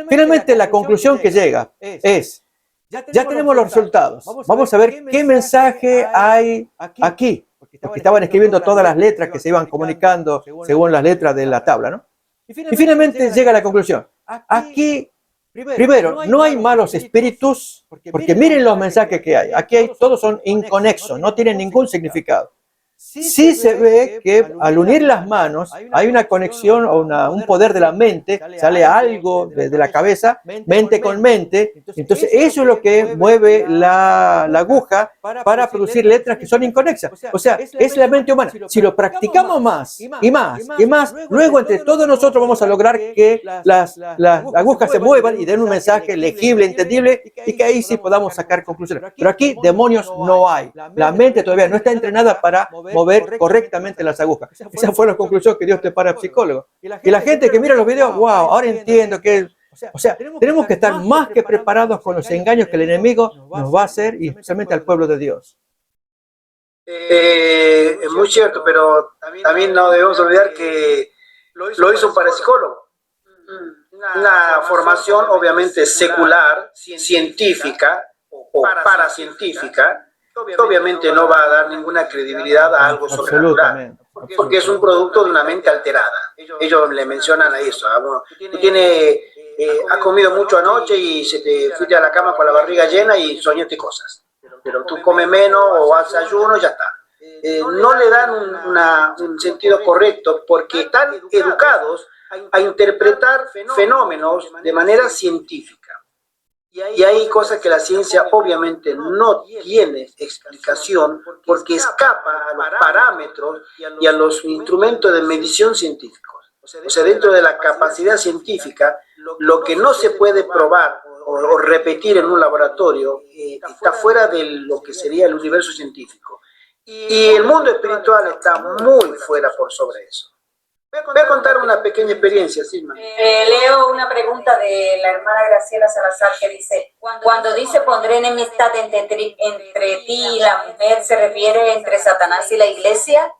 Finalmente, la conclusión que llega es, ya tenemos los resultados. Vamos a ver qué mensaje hay aquí. Porque estaban escribiendo todas las letras que se iban comunicando según las letras de la tabla, ¿no? Y finalmente llega la conclusión. Aquí, primero, no hay malos espíritus, porque miren los mensajes que hay. Aquí todos son inconexos, no tienen ningún significado. Sí se ve que al unir las manos hay una conexión o un poder de la mente, sale algo de la cabeza, mente con mente. Entonces eso es lo que mueve la aguja para producir letras que son inconexas. O sea, es la mente humana. Si lo practicamos más y más y más, luego entre todos nosotros vamos a lograr que las agujas se muevan y den un mensaje legible, entendible, y que ahí sí podamos sacar conclusiones. Pero aquí demonios no hay. La mente todavía no está entrenada para mover correctamente las agujas. Esa fue la conclusión que dio este parapsicólogo. Y la gente que mira los videos, wow, ahora entiendo que... O sea, tenemos que estar más que preparados con los engaños que el enemigo nos va a hacer, y especialmente al pueblo de Dios. Es muy cierto, pero también no debemos olvidar que lo hizo un parapsicólogo. Una formación obviamente secular, científica o paracientífica, obviamente no va a dar ninguna credibilidad a algo sobrenatural, porque es un producto de una mente alterada. Ellos le mencionan a eso. Has comido mucho anoche y se te fuiste a la cama con la barriga llena y soñaste cosas. Pero tú comes menos o haces ayuno, ya está. No le dan un sentido correcto porque están educados a interpretar fenómenos de manera científica. Y hay cosas que la ciencia obviamente no tiene explicación porque escapa a los parámetros y a los instrumentos de medición científicos. O sea, dentro de la capacidad científica, lo que no se puede probar o repetir en un laboratorio está fuera de lo que sería el universo científico. Y el mundo espiritual está muy fuera por sobre eso. Voy a contar una pequeña experiencia, Silma. Leo una pregunta de la hermana Graciela Salazar que dice, cuando dice pondré enemistad entre ti y la mujer, ¿se refiere entre Satanás y la iglesia?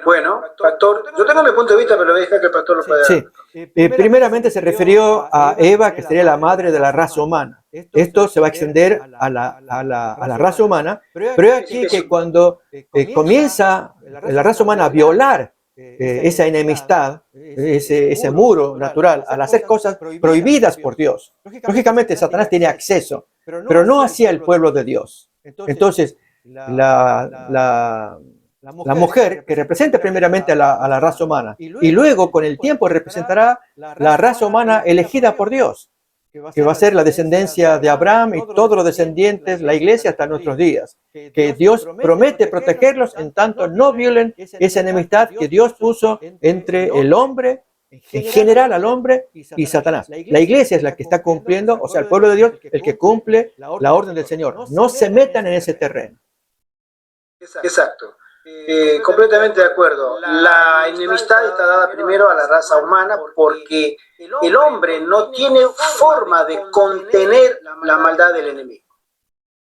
Bueno, pastor, yo tengo mi punto de vista, pero voy a dejar que el pastor lo pueda dar. Sí. Primeramente se refirió a Eva, que sería la madre de la raza humana. Esto se va a extender a la raza humana, pero es aquí que cuando comienza la raza humana a violar esa enemistad, ese muro natural, al hacer cosas prohibidas por Dios. Lógicamente Satanás tiene acceso, pero no hacia el pueblo de Dios. Entonces, la mujer, que representa primeramente a la raza humana, y luego con el tiempo representará la raza humana elegida por Dios, que va a ser la descendencia de Abraham y todos los descendientes, la iglesia hasta nuestros días, que Dios promete protegerlos en tanto no violen esa enemistad que Dios puso entre el hombre, en general al hombre, y Satanás. La iglesia es la que está cumpliendo, o sea, el pueblo de Dios, el que cumple la orden del Señor. No se metan en ese terreno. Exacto. Completamente de acuerdo. La enemistad está dada primero a la raza humana porque el hombre no tiene forma de contener la maldad del enemigo.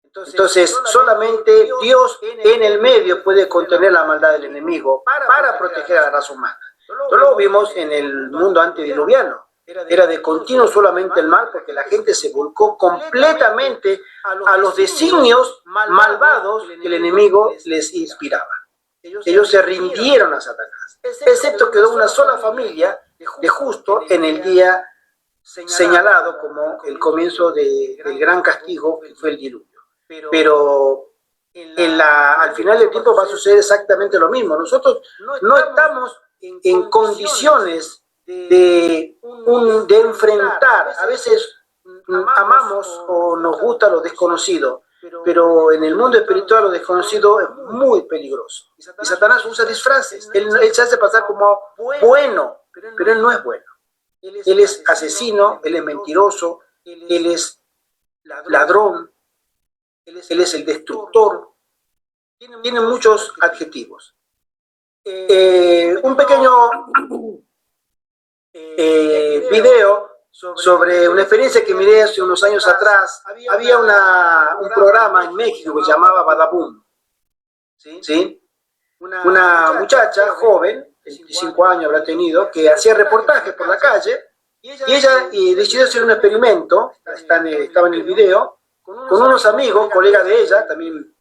Entonces, solamente Dios en el medio puede contener la maldad del enemigo para proteger a la raza humana. Esto lo vimos en el mundo antediluviano. Era de continuo solamente el mal porque la gente se volcó completamente a los designios malvados que el enemigo les inspiraba. Ellos se rindieron a Satanás, excepto quedó una sola familia de justo en el día señalado como el comienzo del gran castigo que fue el diluvio. Pero al final del tiempo va a suceder exactamente lo mismo. Nosotros no estamos en condiciones de enfrentar. A veces amamos o nos gusta lo desconocido, pero en el mundo espiritual lo desconocido es muy peligroso. Y Satanás usa disfraces. Él se hace pasar como bueno, pero él no es bueno. Él es asesino, él es mentiroso, él es ladrón, Él es el destructor. Tiene muchos adjetivos. Un pequeño video sobre una experiencia que miré hace unos años atrás. Había un programa en México que se llamaba Badaboom. ¿Sí? Una muchacha joven, 25 años habrá tenido, que hacía reportajes por la calle, y ella decidió hacer un experimento, estaba en el video, con unos amigos, colegas de ella, también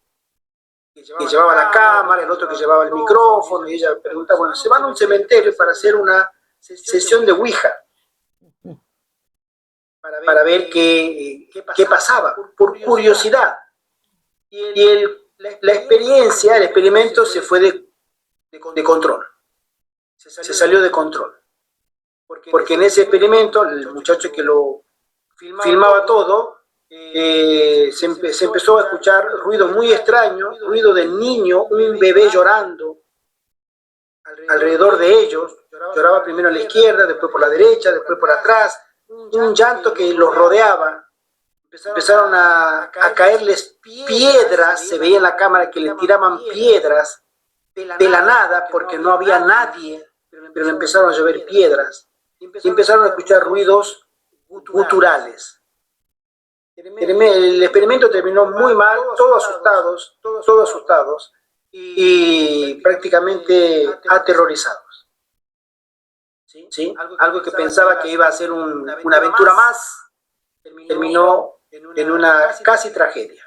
que llevaba la cámara, el otro que llevaba el micrófono, y ella preguntaba, bueno, se van a un cementerio para hacer una sesión de Ouija, para ver qué pasaba, por curiosidad. Y la experiencia, el experimento se fue de control, se salió de control. Porque en ese experimento, el muchacho que lo filmaba todo, se empezó a escuchar ruido muy extraño, ruido de niño, un bebé llorando alrededor de ellos. Lloraba primero a la izquierda, después por la derecha, después por atrás, un llanto que los rodeaba. Empezaron a caerles piedras, se veía en la cámara que le tiraban piedras de la nada porque no había nadie, pero le empezaron a llover piedras y empezaron a escuchar ruidos guturales. El experimento terminó muy mal, todos asustados y prácticamente aterrorizados. ¿Sí? Algo que pensaba que iba a ser una aventura más, terminó en una casi tragedia.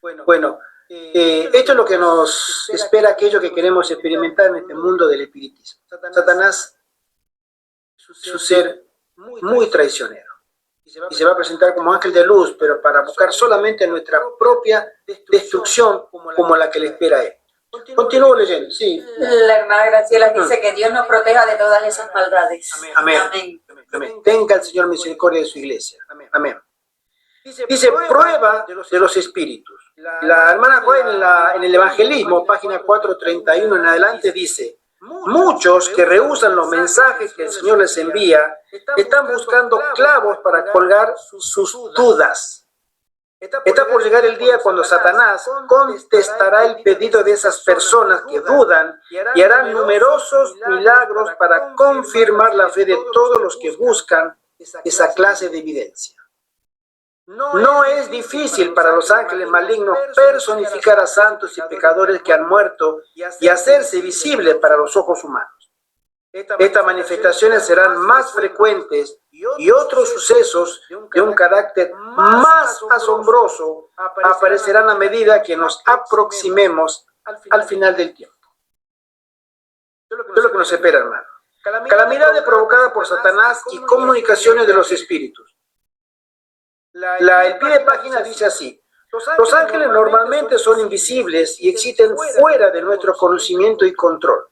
Bueno, esto es lo que nos espera aquello que queremos experimentar en este mundo del espiritismo. Satanás es un ser muy traicionero y se va a presentar como ángel de luz, pero para buscar solamente nuestra propia destrucción como la que le espera a él. Continúo leyendo, sí. La hermana Graciela dice que Dios nos proteja de todas esas maldades. Amén. Tenga el Señor misericordia de su iglesia. Amén. Dice, prueba de los espíritus. La hermana Joa en el Evangelismo, página 431 en adelante, dice, muchos que rehúsan los mensajes que el Señor les envía están buscando clavos para colgar sus dudas. Está por llegar el día cuando Satanás contestará el pedido de esas personas que dudan y harán numerosos milagros para confirmar la fe de todos los que buscan esa clase de evidencia. No es difícil para los ángeles malignos personificar a santos y pecadores que han muerto y hacerse visibles para los ojos humanos. Estas manifestaciones serán más frecuentes y otros sucesos de un carácter más asombroso aparecerán a medida que nos aproximemos al final del tiempo. Esto es lo que nos espera, hermano. Calamidades provocadas por Satanás y comunicaciones de los espíritus. El pie de página dice así: los ángeles normalmente son invisibles y existen fuera de nuestro conocimiento y control.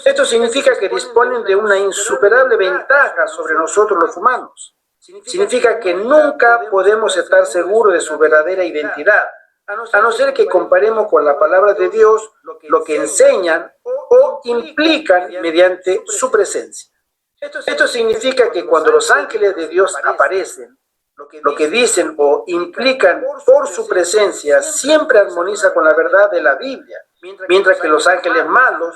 Esto significa que disponen de una insuperable ventaja sobre nosotros los humanos. Significa que nunca podemos estar seguros de su verdadera identidad, a no ser que comparemos con la palabra de Dios lo que enseñan o implican mediante su presencia. Esto significa que cuando los ángeles de Dios aparecen, lo que dicen o implican por su presencia siempre armoniza con la verdad de la Biblia, mientras que los ángeles malos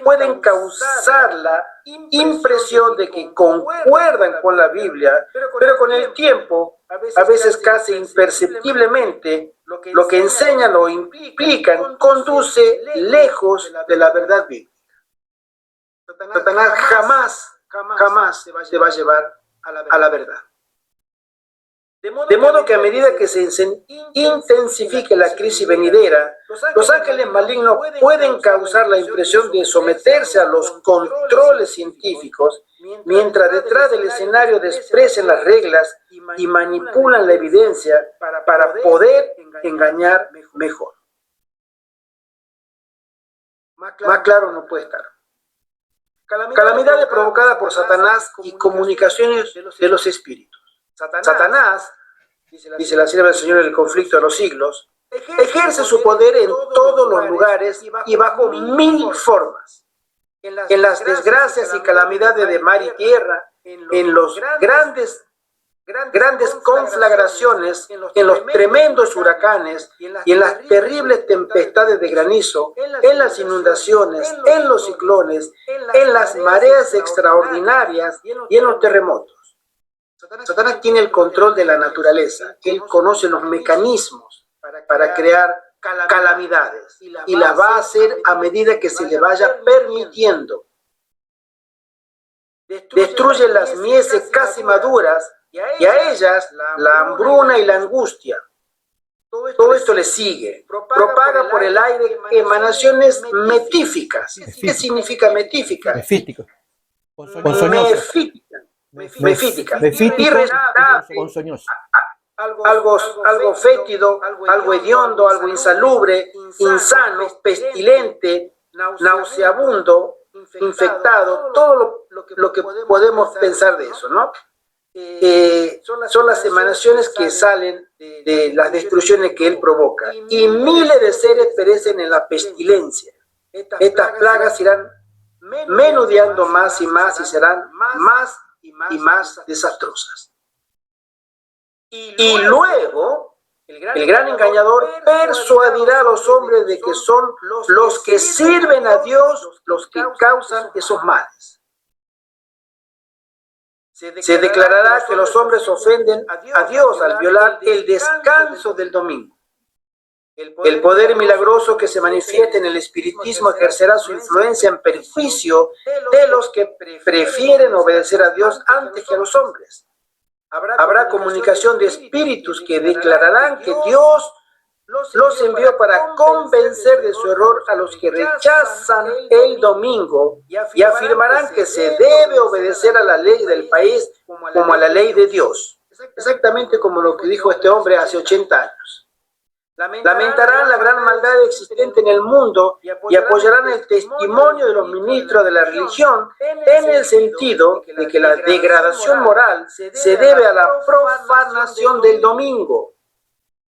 pueden causar la impresión de que concuerdan con la Biblia, pero con el tiempo, a veces casi imperceptiblemente, lo que enseñan o implican conduce lejos de la verdad bíblica. Satanás jamás se va a llevar a la verdad. De modo que a medida que se intensifique la crisis venidera, los ángeles malignos pueden causar la impresión de someterse a los controles científicos, mientras detrás del escenario desprecian las reglas y manipulan la evidencia para poder engañar mejor. Más claro no puede estar. Calamidades provocadas por Satanás y comunicaciones de los espíritus. Satanás, dice la sierva del Señor en el conflicto de los siglos, ejerce su poder en todos los lugares y bajo mil formas. En las desgracias y calamidades de mar y tierra, en los grandes grandes conflagraciones, en los tremendos huracanes y en las terribles tempestades de granizo, en las inundaciones, en los ciclones, en las mareas extraordinarias y en los terremotos. Satanás tiene el control de la naturaleza. Él conoce los mecanismos para crear calamidades y las va a hacer a medida que se le vaya permitiendo. Destruye las mieses casi maduras y a ellas la hambruna y la angustia. Todo esto le sigue. Propaga por el aire emanaciones metíficas. ¿Qué significa metífica? Mefítico. Ponzoñoso. Mefítica. Ponzoñoso. Algo fétido, algo hediondo, algo insalubre, insano, pestilente, nauseabundo, infectado, todo lo que podemos pensar de eso, ¿no? Son las emanaciones que salen de las destrucciones que él provoca. Y miles de seres perecen en la pestilencia. Estas plagas irán menudeando más y más y serán más y más desastrosas. Y luego, el gran engañador persuadirá a los hombres de que son los que sirven a Dios los que causan esos males. Se declarará que los hombres ofenden a Dios al violar el descanso del domingo. El poder milagroso que se manifiesta en el espiritismo ejercerá su influencia en perjuicio de los que prefieren obedecer a Dios antes que a los hombres. Habrá comunicación de espíritus que declararán que Dios los envió para convencer de su error a los que rechazan el domingo y afirmarán que se debe obedecer a la ley del país como a la ley de Dios. Exactamente como lo que dijo este hombre hace 80 años. Lamentarán la gran maldad existente en el mundo y apoyarán el testimonio de los ministros de la religión en el sentido de que la degradación moral se debe a la profanación del domingo.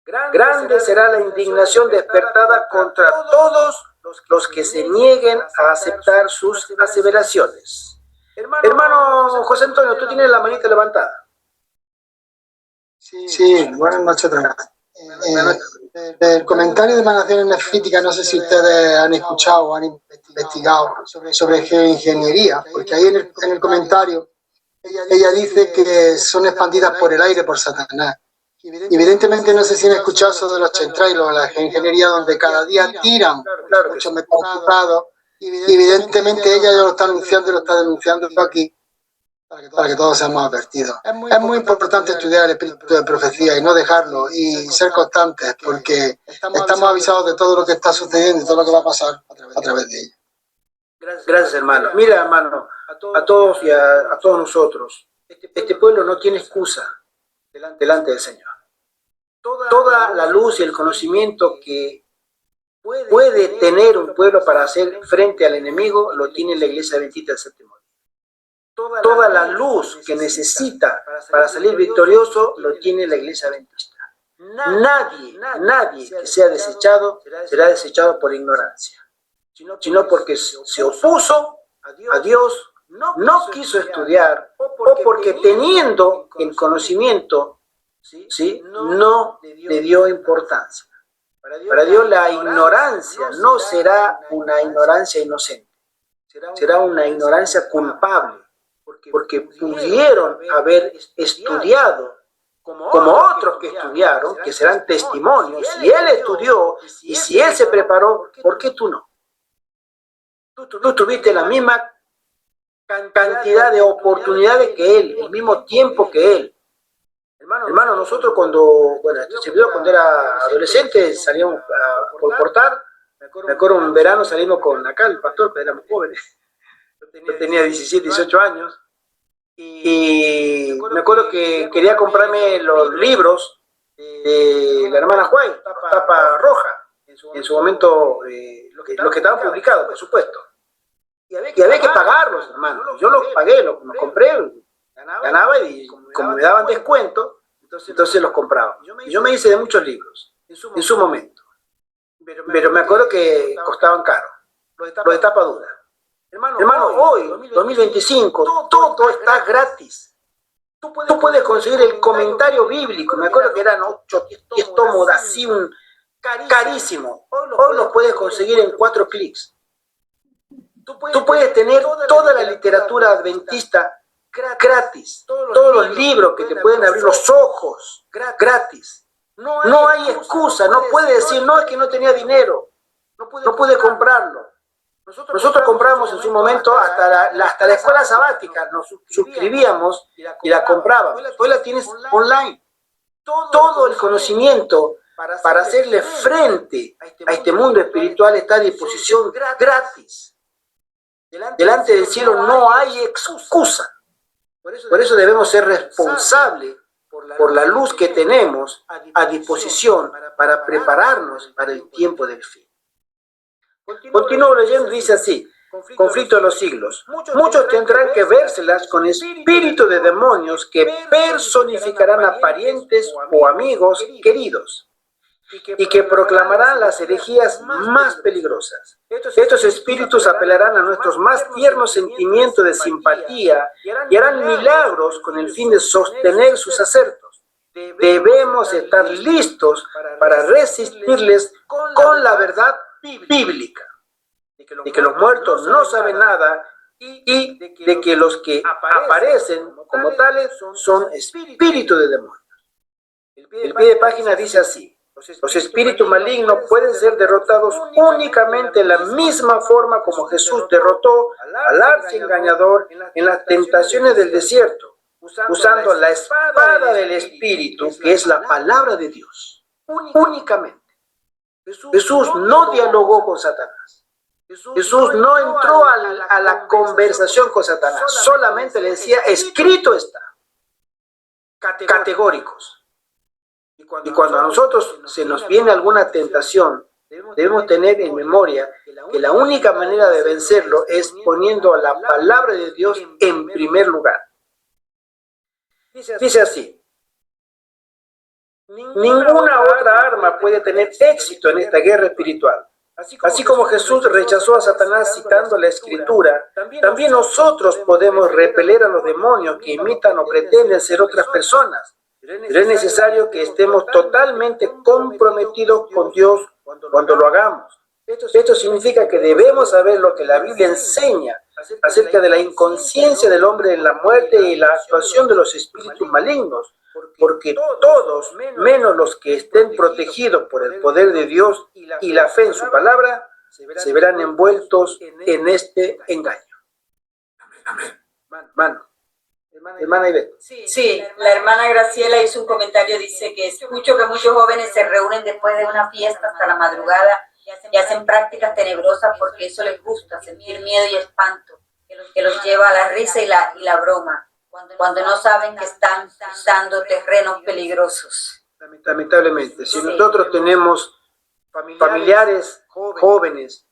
Grande será la indignación despertada contra todos los que se nieguen a aceptar sus aseveraciones. Hermano José Antonio, tú tienes la manita levantada. Sí, buenas noches otra vez. El comentario de emanaciones nefríticas, no sé si ustedes han escuchado o han investigado sobre geoingeniería, porque ahí en el comentario ella dice que son expandidas por el aire por Satanás. Evidentemente no sé si han escuchado eso de los chemtrails o la geoingeniería, donde cada día tiran muchos metales pesados. Evidentemente ella ya lo está anunciando y lo está denunciando aquí para que todos seamos advertidos. Es muy importante estudiar el espíritu de profecía y no dejarlo y ser constantes, porque estamos avisados de todo lo que está sucediendo y todo lo que va a pasar a través de ella. Gracias, hermano. Mira, hermano, a todos y a todos nosotros, este pueblo no tiene excusa delante del Señor. Toda la luz y el conocimiento que puede tener un pueblo para hacer frente al enemigo lo tiene la Iglesia Bendita del Séptimo Día. Toda la luz que necesita para salir victorioso lo tiene la Iglesia Adventista. Nadie que sea desechado será desechado por ignorancia, sino porque se opuso a Dios, no quiso estudiar o porque teniendo el conocimiento, ¿sí? No le dio importancia. Para Dios la ignorancia no será una ignorancia inocente, será una ignorancia culpable, porque pudieron haber estudiado como otros que estudiaron, que serán testimonios. Si él estudió y si él se preparó, ¿por qué tú no? Tú tuviste la misma cantidad de oportunidades que él, el mismo tiempo que él. Hermano, nosotros cuando era adolescente salíamos por portar. Me acuerdo un verano salimos con acá el pastor, pero éramos jóvenes. Yo tenía 17, 18 años. Y me acuerdo que quería comprarme los libros de la hermana White, tapa roja. En su momento, los que estaban publicados, por supuesto. Y había que pagarlos, hermano. Yo los pagué, los compré. Ganaba y como me daban descuento, entonces los compraba. Yo me hice de muchos libros en su momento, pero me acuerdo que costaban caro, los de tapa dura. Hermano, hoy, 2025, todo está gratis. Tú puedes conseguir el comentario bíblico. Me acuerdo que eran 8 10 tomos así, carísimo. Hoy los puedes conseguir en 4 clics. Tú puedes tener toda la literatura adventista gratis. Todos los libros que te pueden abrir los ojos gratis. No hay excusa. No puedes decir, no, es que no tenía dinero. No pude comprarlo. Nosotros compramos en su momento hasta la escuela sabática, nos suscribíamos y la comprábamos. Hoy la tienes online. Todo el conocimiento para hacerle frente a este mundo espiritual está a disposición gratis. Delante del cielo no hay excusa. Por eso debemos ser responsables por la luz que tenemos a disposición para prepararnos para el tiempo del fin. Continúo leyendo, dice así: conflicto de los siglos. Muchos tendrán que vérselas con espíritu de demonios que personificarán a parientes o amigos queridos y que proclamarán las herejías más peligrosas. Estos espíritus apelarán a nuestros más tiernos sentimientos de simpatía y harán milagros con el fin de sostener sus acertos. Debemos estar listos para resistirles con la verdad bíblica, de que los muertos no saben nada y de que los que aparecen como tales son espíritus de demonios. El pie de página dice así: los espíritus malignos pueden ser derrotados únicamente en la misma forma como Jesús derrotó al archiengañador en las tentaciones del desierto, usando la espada del Espíritu, que es la palabra de Dios. Únicamente. Jesús no dialogó con Satanás. Jesús no entró a la conversación con Satanás. Solamente le decía, escrito está. Categóricos. Y cuando a nosotros se nos viene alguna tentación, debemos tener en memoria que la única manera de vencerlo es poniendo a la palabra de Dios en primer lugar. Dice así: ninguna otra arma puede tener éxito en esta guerra espiritual. Así como Jesús rechazó a Satanás citando la Escritura, también nosotros podemos repeler a los demonios que imitan o pretenden ser otras personas. Pero es necesario que estemos totalmente comprometidos con Dios cuando lo hagamos. Esto significa que debemos saber lo que la Biblia enseña acerca de la inconsciencia del hombre en la muerte y la actuación de los espíritus malignos, porque todos, menos los que estén protegidos por el poder de Dios y la fe en su palabra, se verán envueltos en este engaño. Mano. Hermana Ivette. Sí, la hermana Graciela hizo un comentario, dice que escucho que muchos jóvenes se reúnen después de una fiesta hasta la madrugada y hacen prácticas tenebrosas porque eso les gusta, sentir miedo y espanto, que los lleva a la risa y la broma, cuando no saben que están usando terrenos peligrosos. Lamentablemente, si nosotros tenemos familiares jóvenes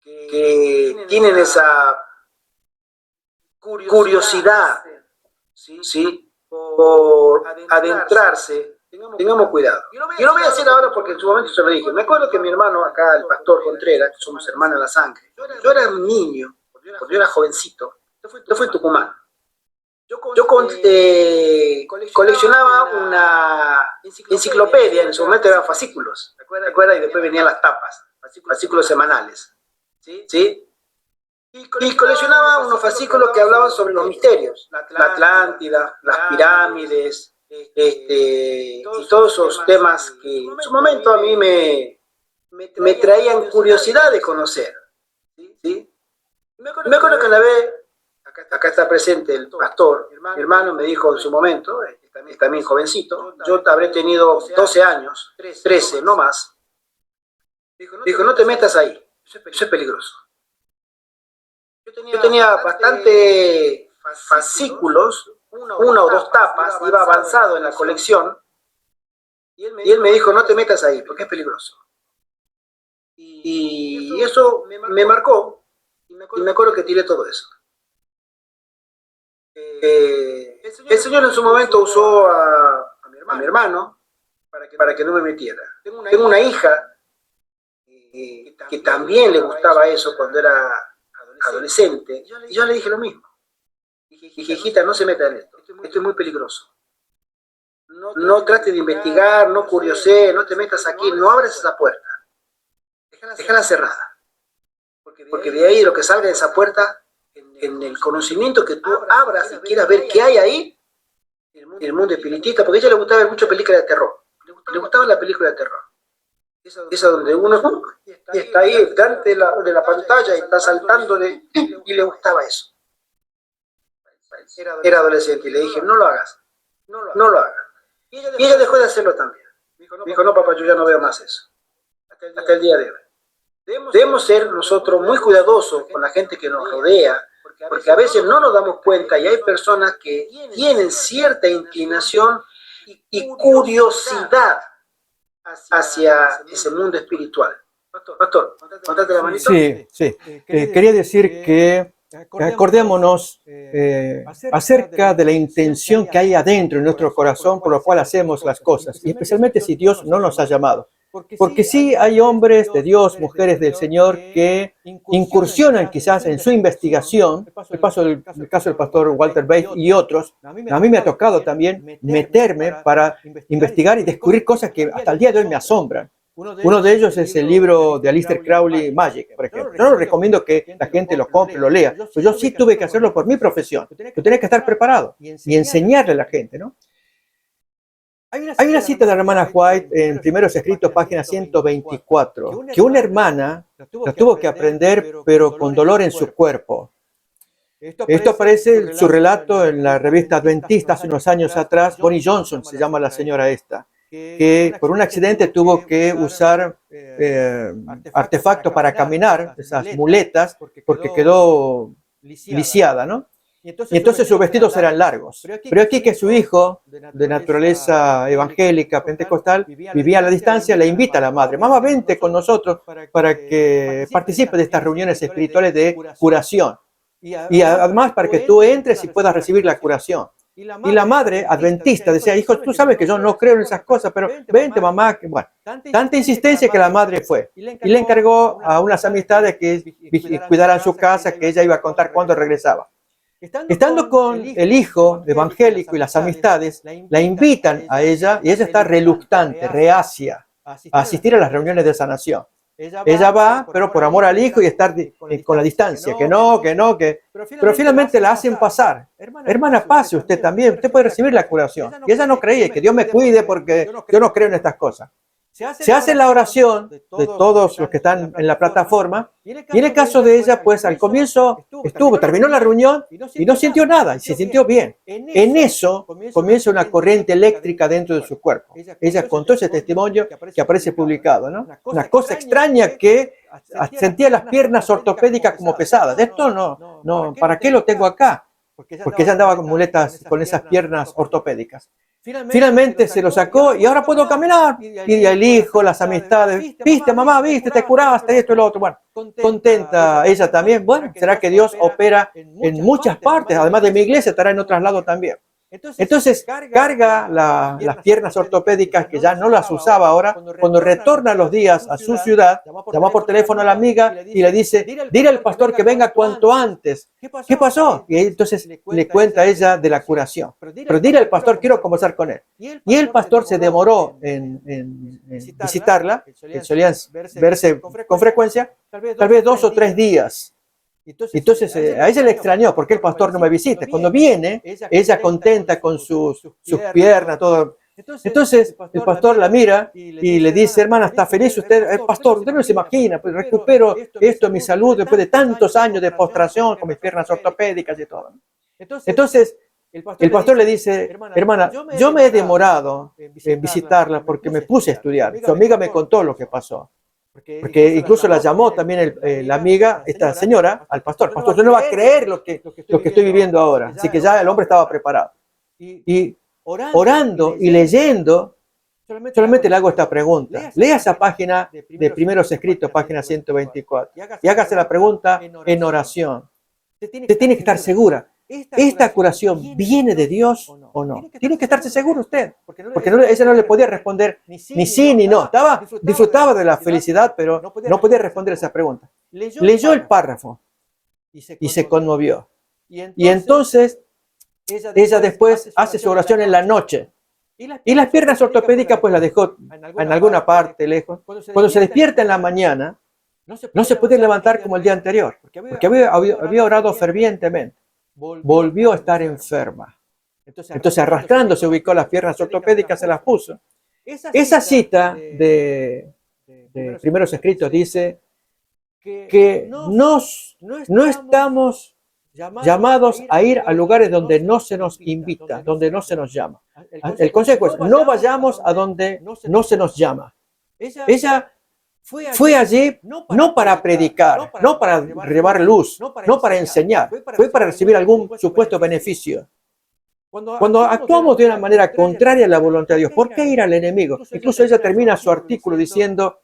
que tienen esa curiosidad, ¿sí? Por adentrarse, tengamos cuidado. Y lo voy a decir ahora porque en su momento se lo dije. Me acuerdo que mi hermano acá, el pastor Contreras, que somos hermanos de la sangre, yo era un niño, cuando yo era jovencito, yo fui en Tucumán. Yo coleccionaba una enciclopedia, en su momento eran fascículos, ¿te acuerdas? Y después venían las tapas, fascículos semanales, ¿sí? Y coleccionaba unos fascículos que hablaban sobre los misterios, la Atlántida, las pirámides, y todos esos temas que en su momento a mí me traían curiosidad de conocer, ¿sí? Me acuerdo que una vez, acá está presente el pastor, mi hermano me dijo en su momento, también jovencito, yo habré tenido 12 años, 13, no más, dijo, no te metas ahí, eso es peligroso. Yo tenía bastante fascículos, una o dos tapas, iba avanzado en la colección, y él me dijo, no te metas ahí, porque es peligroso. Y eso me marcó, y me acuerdo que tiré todo eso. El Señor en su momento usó a mi hermano para que no me metiera. Tengo una hija que también le gustaba eso cuando era adolescente, y yo le dije lo mismo. Dije, hijita, no se meta en esto. esto es muy peligroso. No trates de investigar, no curiosees, no te metas aquí, no abres esa puerta. Déjala cerrada. Porque de ahí lo que salga de esa puerta, en el conocimiento que tú abras y quieras ver qué hay ahí, el mundo espiritista, porque a ella le gustaba ver mucho películas de terror. Le gustaba la película de terror. Esa donde uno está ahí delante de la pantalla y está saltando y le gustaba eso. Era adolescente y le dije, no lo hagas, no lo hagas. Y ella dejó de hacerlo también. Dijo, no papá, yo ya no veo más eso. Hasta el día de hoy. Debemos ser nosotros muy cuidadosos con la gente que nos rodea, porque a veces no nos damos cuenta y hay personas que tienen cierta inclinación y curiosidad hacia ese mundo espiritual. Pastor, contate la manito. Sí. Quería decir que acordémonos acerca de la intención que hay adentro en nuestro corazón por lo cual hacemos las cosas, y especialmente si Dios no nos ha llamado. Porque sí hay hombres de Dios, mujeres del Señor que incursionan quizás en su investigación. El caso del pastor Walter Bates y otros. A mí me ha tocado también meterme para investigar y descubrir cosas que hasta el día de hoy me asombran. Uno de ellos es el libro de Aleister Crowley, Magic, por ejemplo. Yo no recomiendo que la gente lo compre, lo lea, pero yo sí tuve que hacerlo por mi profesión. Yo tenía que estar preparado y enseñarle a la gente, ¿no? Hay una cita de la hermana White en Primeros Escritos, página 124, que una hermana la tuvo que aprender, pero con dolor en su cuerpo. Esto aparece en su relato en la revista Adventista hace unos años atrás. Bonnie Johnson se llama la señora esta, que por un accidente tuvo que usar artefactos para caminar, esas muletas, porque quedó lisiada, ¿no? Y entonces sus vestidos eran largos. Pero aquí que su hijo, de naturaleza evangélica, pentecostal, vivía a la distancia, le invita a la madre, mamá, vente con nosotros para que participe de estas reuniones espirituales de curación. Y además para que tú entres y puedas recibir la curación. Y la madre adventista decía, hijo, tú sabes que yo no creo en esas cosas, pero vente mamá. Bueno, tanta insistencia que la madre fue. Y le encargó a unas amistades que cuidaran su casa, que ella iba a contar cuándo regresaba. Estando con el hijo evangélico y las amistades, la invitan a ella y ella está reluctante, reacia a asistir a las reuniones de sanación. Ella va, pero por amor al hijo y estar con la distancia, pero finalmente la hacen pasar. Hermana, pase usted también, usted puede recibir la curación. Y ella no creía, que Dios me cuide porque yo no creo en estas cosas. Se hace la oración de todos los que están en la plataforma, y en el caso de ella, pues al comienzo terminó la reunión y no sintió nada, y se sintió bien. En eso comienza una corriente eléctrica dentro de su cuerpo. Ella contó ese testimonio que aparece publicado, ¿no? Una cosa extraña que sentía las piernas ortopédicas como pesadas. Esto no, ¿para qué lo tengo acá? Porque ella andaba con muletas, con esas piernas ortopédicas. Finalmente se lo sacó y ahora puedo caminar. Y el hijo, las amistades, viste mamá, viste, te curaste, esto y lo otro. Bueno, contenta ella también. Bueno, será que Dios opera en muchas partes, además de mi iglesia, estará en otros lados también. Entonces carga las piernas ortopédicas que ya no las usaba ahora. Cuando retorna los días a su ciudad, llama por teléfono a la amiga y le dice, dile al pastor que venga cuanto antes. ¿Qué pasó? Y entonces le cuenta a ella de la curación. Pero dile al pastor, quiero conversar con él. Y el pastor se demoró en visitarla, que solían verse con frecuencia, tal vez 2 o 3 días. Entonces a ella le extrañó, ¿por qué el pastor no me visita? Cuando viene, ella contenta con sus piernas, todo. Entonces el pastor la mira y le dice, hermana, ¿está feliz usted? Pastor, usted no se imagina, pues recupero esto en mi salud después de tantos años de postración con mis piernas ortopédicas y todo. Entonces el pastor le dice, hermana, yo me he demorado en visitarla porque me puse a estudiar. Su amiga me contó lo que pasó. Porque incluso la llamó también la amiga, esta señora, al pastor. Pastor, usted no va a creer lo que estoy viviendo ahora. Así que ya el hombre estaba preparado. Y orando y leyendo, solamente le hago esta pregunta. Lea esa página de Primeros Escritos, página 124. Y hágase la pregunta en oración. Usted tiene que estar segura. ¿Esta curación viene de Dios o no? Tiene que estarse seguro usted, porque ella no le podía responder ni sí ni no. Disfrutaba de la felicidad, pero no podía responder esa pregunta. Leyó el párrafo y se conmovió. Y entonces Ella después hace su oración en la noche. Y las piernas ortopédicas pues las dejó en alguna parte lejos. Cuando se despierta en la mañana, no se puede levantar como el día anterior, porque había orado fervientemente. Volvió a estar enferma. Entonces arrastrando se ubicó las piernas ortopédicas, se las puso. Esa cita de Primeros Escritos dice que no estamos llamados a ir a lugares donde no se nos invita, donde no se nos llama. El consejo es, no vayamos a donde no se nos llama. Ella fue allí no para predicar, no para llevar luz, no para enseñar, fue para recibir algún supuesto beneficio. Cuando actuamos de una manera contraria a la voluntad de Dios, ¿por qué ir al enemigo? Incluso ella termina su artículo diciendo,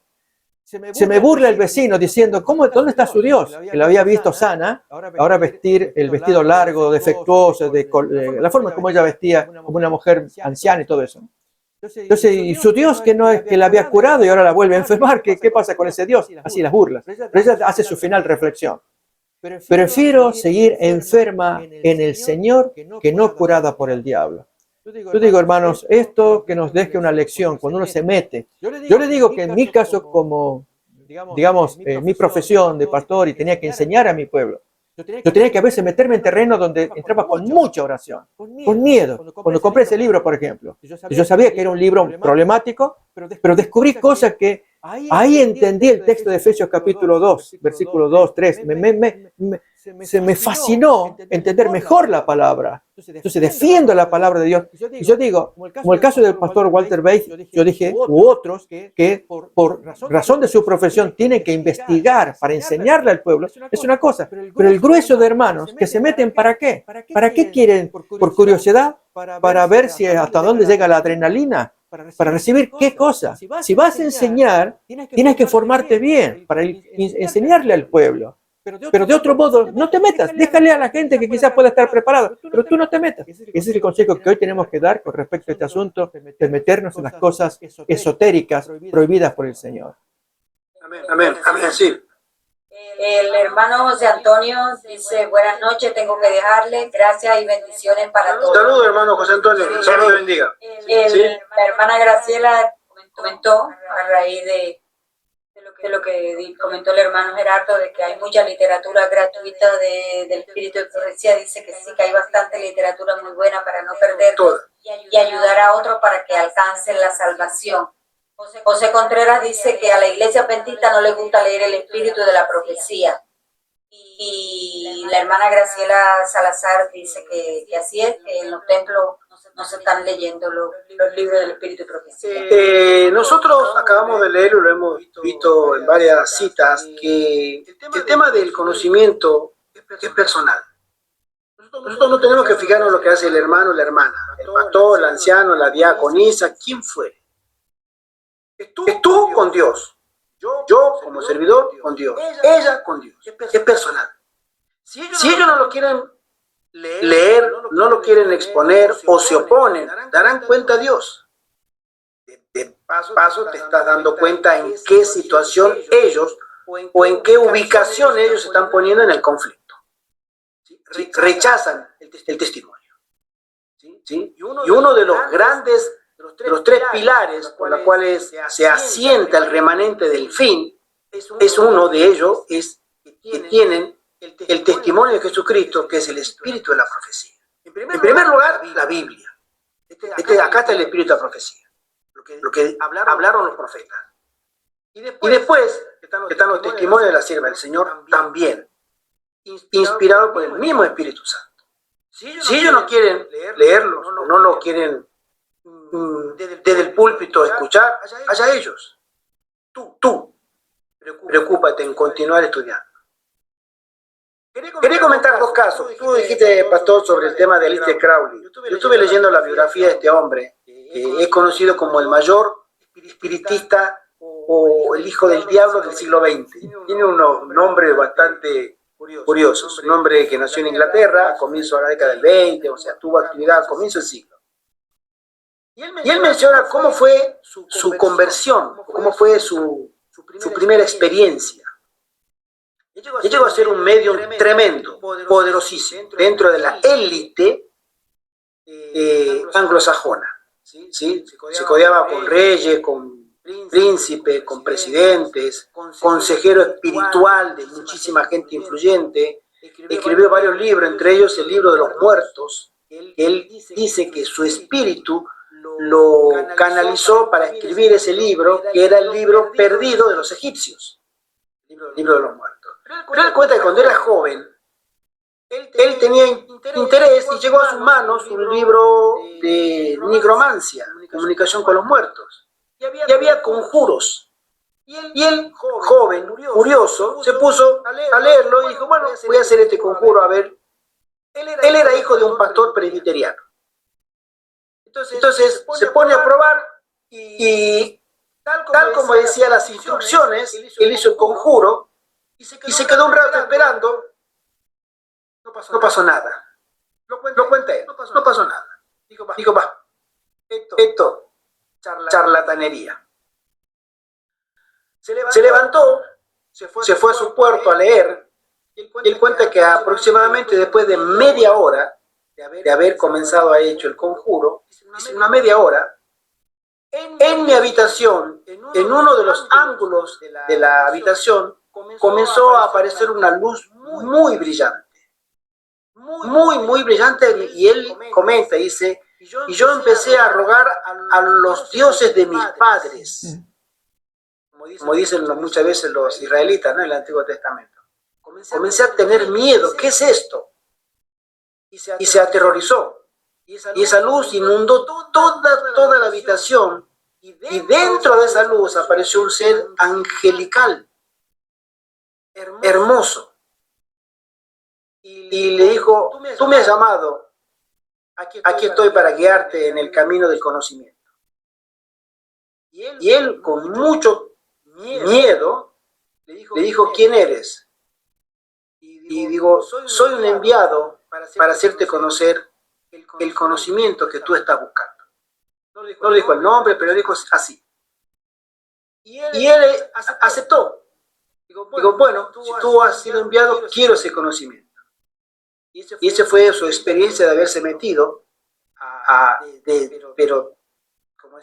se me burla el vecino diciendo, ¿dónde está su Dios? Que la había visto sana, ahora vestir el vestido largo, defectuoso, la forma como ella vestía como una mujer anciana y todo eso. Entonces, y su Dios que no es que la había curado y ahora la vuelve a enfermar, ¿qué pasa con ese Dios? Así las burlas. Pero ella hace su final reflexión. Prefiero seguir enferma en el Señor que no curada por el diablo. Yo digo, hermanos, esto que nos deje una lección cuando uno se mete. Yo le digo que en mi caso, como, digamos, mi profesión de pastor y tenía que enseñar a mi pueblo, yo tenía que a veces meterme en terreno donde entraba con mucha oración, con miedo. Cuando compré ese libro, por ejemplo, yo sabía que era un libro problemático, pero descubrí cosas que ahí entendí el texto de Efesios capítulo 2, versículo 2, 3. Me fascinó entender mejor la palabra. Entonces defiendo la palabra de Dios. Y yo digo, como el caso del pastor Walter Bates, yo dije, u otros que por razón de su profesión tienen que investigar para enseñarle al pueblo, es una cosa. Pero el grueso de hermanos que se meten, ¿para qué? ¿Para qué quieren? ¿Por curiosidad? ¿Para ver si hasta dónde llega la adrenalina? ¿Para recibir qué cosa? Si vas a enseñar, tienes que formarte bien para enseñarle al pueblo. Pero de otro modo, no te metas. Déjale a la gente que quizás pueda estar preparado, pero tú no te metas. Ese es el consejo que hoy tenemos que dar con respecto a este asunto de meternos en las cosas esotéricas prohibidas por el Señor. Amén, amén, sí. El hermano José Antonio dice, buenas noches, tengo que dejarle, gracias y bendiciones para todos. Saludos, hermano José Antonio, Dios lo bendiga. La hermana Graciela comentó a raíz de lo que comentó el hermano Gerardo, de que hay mucha literatura gratuita del espíritu de profecía. Dice que sí, que hay bastante literatura muy buena para no perder y ayudar a otros para que alcancen la salvación. José Contreras dice que a la iglesia adventista no le gusta leer el espíritu de la profecía. Y la hermana Graciela Salazar dice que así es, que en los templos no se están leyendo los libros del espíritu de profecía. Nosotros acabamos de leerlo, lo hemos visto en varias citas, que el tema del conocimiento es personal. Nosotros no tenemos que fijarnos en lo que hace el hermano o la hermana, el pastor, el anciano, la diaconisa, quien fuere. Es tú con Dios. Yo como servidor con Dios. Ella con Dios. Es personal. Si ellos no lo quieren leer, no lo quieren exponer o se oponen, darán cuenta a Dios. De paso a paso te estás dando cuenta en qué situación ellos o en qué ubicación ellos se están poniendo en el conflicto. Rechazan el testimonio. Y uno de los grandes, de los tres pilares por los cuales se asienta el remanente del fin, es uno de ellos, es que tienen el testimonio de Jesucristo, que es el espíritu de la profecía. En primer lugar, la Biblia. Acá está el espíritu de la profecía, lo que hablaron los profetas. Y después están los testimonios de la sierva del Señor, también inspirados por el mismo Espíritu Santo. Si ellos no quieren leerlos, no lo quieren desde el púlpito escuchar, allá ellos. Tú, preocúpate en continuar estudiando. Quería comentar dos casos. Tú dijiste, pastor, sobre el tema de Aleister Crowley. Yo estuve leyendo la biografía de este hombre, que es conocido como el mayor espiritista o el hijo del diablo del siglo XX. Tiene unos nombres bastante curiosos. Un hombre que nació en Inglaterra a comienzos de la década del 20, o sea, tuvo actividad a comienzos del siglo. Y él menciona cómo fue su conversión, cómo fue su primera experiencia. Él llegó a ser un medium tremendo, poderosísimo, dentro de la élite anglosajona, ¿sí? Se codeaba con reyes, con príncipes, con presidentes, consejero espiritual de muchísima gente influyente. Escribió varios libros, entre ellos el libro de los muertos. Él dice que su espíritu lo canalizó para escribir ese libro, que era el libro perdido de los egipcios, el libro de los muertos. Pero él cuenta que cuando era joven, él tenía interés y llegó a sus manos un libro de nigromancia, comunicación con los muertos. Y había conjuros. Y él, joven, curioso, se puso a leerlo y dijo, bueno, voy a hacer este conjuro, a ver. Él era hijo de un pastor presbiteriano. Entonces se pone a probar y tal como decía las instrucciones, él hizo el conjuro y se quedó un rato esperando. No pasó nada. Lo cuenta él, no pasó nada. Digo, va, esto, charlatanería. Se levantó, se fue a su cuarto a leer. Él cuenta que aproximadamente después de media hora de haber comenzado a hecho el conjuro, dice una media hora, en mi habitación, en uno de los ángulos de la habitación, comenzó a aparecer una luz muy brillante. Muy brillante, y él comenta, dice, y yo empecé a rogar a los dioses de mis padres, como dicen muchas veces los israelitas, ¿no?, en el Antiguo Testamento. Comencé a tener miedo, ¿qué es esto? Y se aterrorizó, y esa luz inundó toda la habitación, y dentro de esa luz apareció un ser angelical, hermoso. Y le dijo, tú me has llamado, aquí estoy para guiarte en el camino del conocimiento. Y él con mucho miedo le dijo, ¿quién eres? Y digo, soy un enviado para hacerte conocer el conocimiento que tú estás buscando. No le dijo el nombre, pero le dijo así. Y él aceptó. Digo, bueno, si tú has sido enviado, quiero ese conocimiento. Y esa fue su experiencia de haberse metido, pero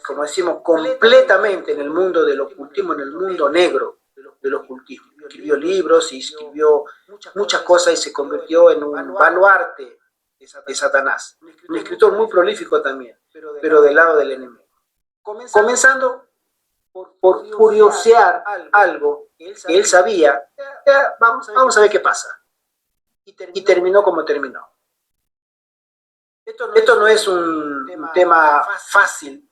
como decimos, completamente en el mundo del ocultismo, en el mundo negro del ocultismo. Escribió libros y escribió muchas cosas y se convirtió en un baluarte de Satanás. Un escritor muy prolífico también, pero del lado del enemigo. Comenzando por curiosear algo que él sabía, vamos a ver qué pasa. Y terminó como terminó. Esto no es un tema fácil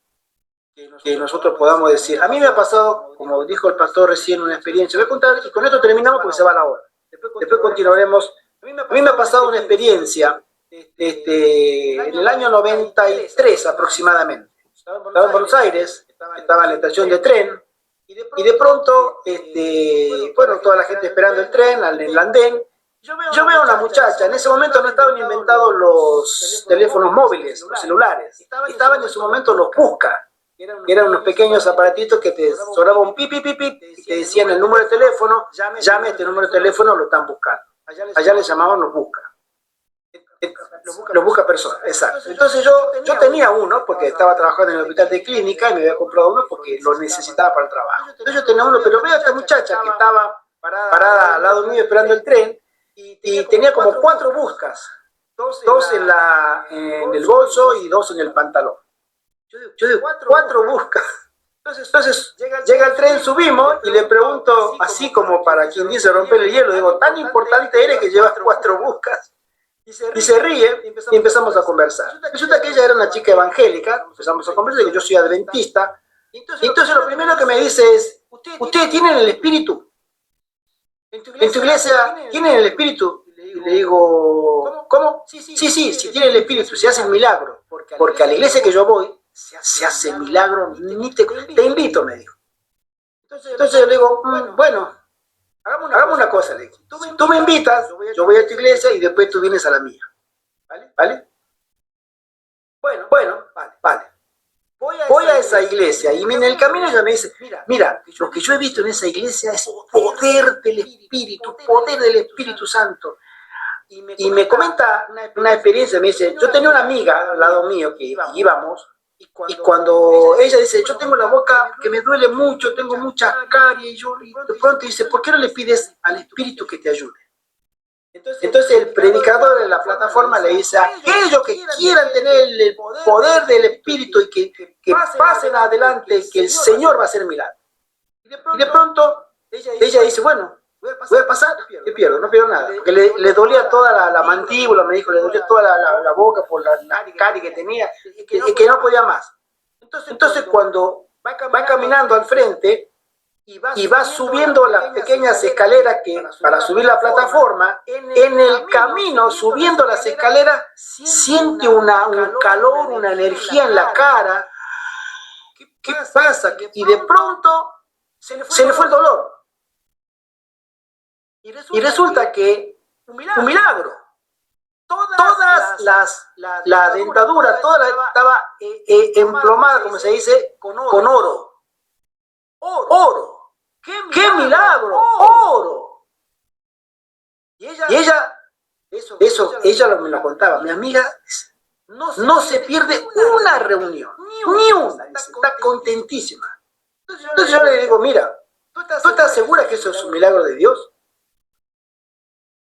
que nosotros podamos decir. A mí me ha pasado, como dijo el pastor recién, una experiencia. Voy a contar y con esto terminamos porque se va la hora. Después continuaremos. A mí me ha pasado una experiencia en el año 93 aproximadamente. Estaba en Buenos Aires, estaba en la estación de tren y de pronto, bueno, toda la gente esperando el tren, en el andén. Yo veo a una muchacha, en ese momento no estaban inventados los teléfonos móviles, los celulares, estaban en su momento los busca, que eran unos pequeños aparatitos que te sonaban un pip, y te decían el número de teléfono, llame a este número de teléfono, lo están buscando. Allá les llamaban los busca. Los busca personas, exacto. Entonces yo tenía uno porque estaba trabajando en el hospital de clínica y me había comprado uno porque lo necesitaba para el trabajo. Entonces yo tenía uno, pero veo a esta muchacha que estaba parada al lado mío esperando el tren, y tenía como 4 buscas, dos en el bolso y 2 en el pantalón. Yo digo, 4 buscas. Entonces llega el tren, subimos y le pregunto, así como para quien dice romper el hielo, digo, ¿tan importante eres que llevas 4 buscas? Y se ríe y empezamos a conversar. Resulta que ella era una chica evangélica, empezamos a conversar, digo, yo soy adventista. Entonces lo primero que me dice es, ¿ustedes tienen el espíritu? ¿En tu iglesia tienen el espíritu? Y le digo, ¿cómo? Sí, tienen el espíritu, se hacen milagros. Porque a la iglesia que yo voy, se hace milagro, ni te invito, me dijo. Entonces yo le digo, bueno, hagamos una cosa, le dije. Tú me invitas, yo voy a tu iglesia y después tú vienes a la mía. ¿Vale? Bueno, vale. Voy a esa iglesia y en el camino ella me dice, mira, lo que yo he visto en esa iglesia es poder del Espíritu Santo. y me comenta una experiencia, me dice, yo tenía una amiga al lado mío que íbamos, y cuando ella dice, yo tengo la boca que me duele mucho, tengo muchas caries, y de pronto dice, ¿por qué no le pides al Espíritu que te ayude? Entonces el predicador de la plataforma le dice, aquellos que quieran tener el poder del Espíritu y que pasen adelante, que el Señor va a hacer milagros. Y de pronto ella dice, bueno, voy a pasar, ¿qué pierdo? No pierdo nada. Porque le dolía toda la mandíbula, me dijo, le dolía toda la boca por la carie que tenía, que no podía más. Entonces cuando va caminando al frente, y va subiendo las pequeñas escaleras que para subir la plataforma, en el camino, subiendo las escaleras, siente un calor, una energía en la cara. ¿Qué pasa? Y de pronto se le fue el dolor. Y resulta que un milagro. Todas la dentadura, estaba emplomada, como se dice, con oro. ¡Oro! ¡Qué milagro! ¡Oro! Y ella, ella me lo contaba. Mi amiga no se pierde una reunión, ni una. Está contentísima. Entonces yo le digo, mira, ¿tú estás segura que eso es un milagro de Dios?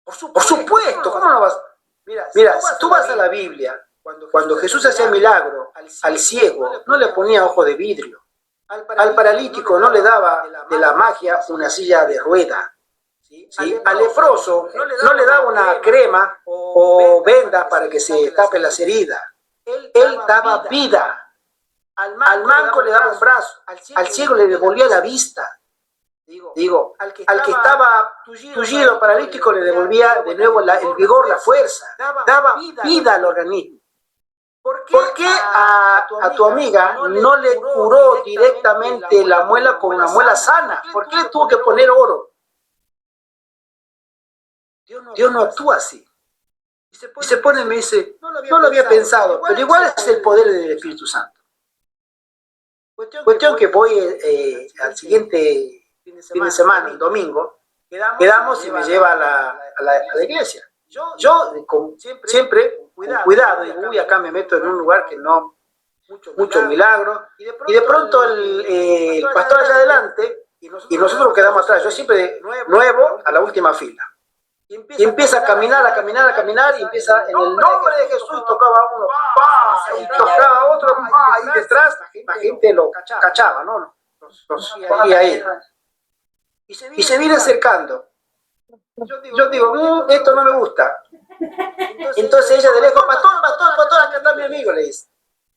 Por supuesto, ¿cómo no vas? Mira, si tú vas a la Biblia, cuando Jesús hacía milagro al ciego, no le ponía ojo de vidrio. Al paralítico no le daba de la magia una silla de rueda. ¿Sí? Al leproso no le daba una crema o venda para que se tapen las heridas. Él daba vida. Al manco le daba un brazo. Al ciego le devolvía la vista. Digo, al que estaba tullido, paralítico, le devolvía de nuevo el vigor, la fuerza. Daba vida al organismo. ¿Por qué a tu amiga no le curó directamente la muela con una muela sana? ¿Por qué le tuvo que poner oro? Dios no actúa así. Y se pone y me dice, no lo había pensado, pero igual es el poder del Espíritu Santo. Cuestión que voy al siguiente fin de semana, el domingo, quedamos y me lleva a la iglesia. Yo siempre con cuidado, digo, uy, acá me meto en un lugar que no, muchos milagros, y de pronto el pastor allá adelante, y nosotros quedamos atrás, yo siempre nuevo a la última fila. Y empieza a caminar, y empieza, en el nombre de Jesús, tocaba uno, ¡pah! Y tocaba otro, ¡pah! Y detrás la gente lo cachaba, ¿no? Los cogía ahí. Y se viene acercando. Yo digo, esto no me gusta. Entonces ella de lejos, pastor, acá está mi amigo, le dice.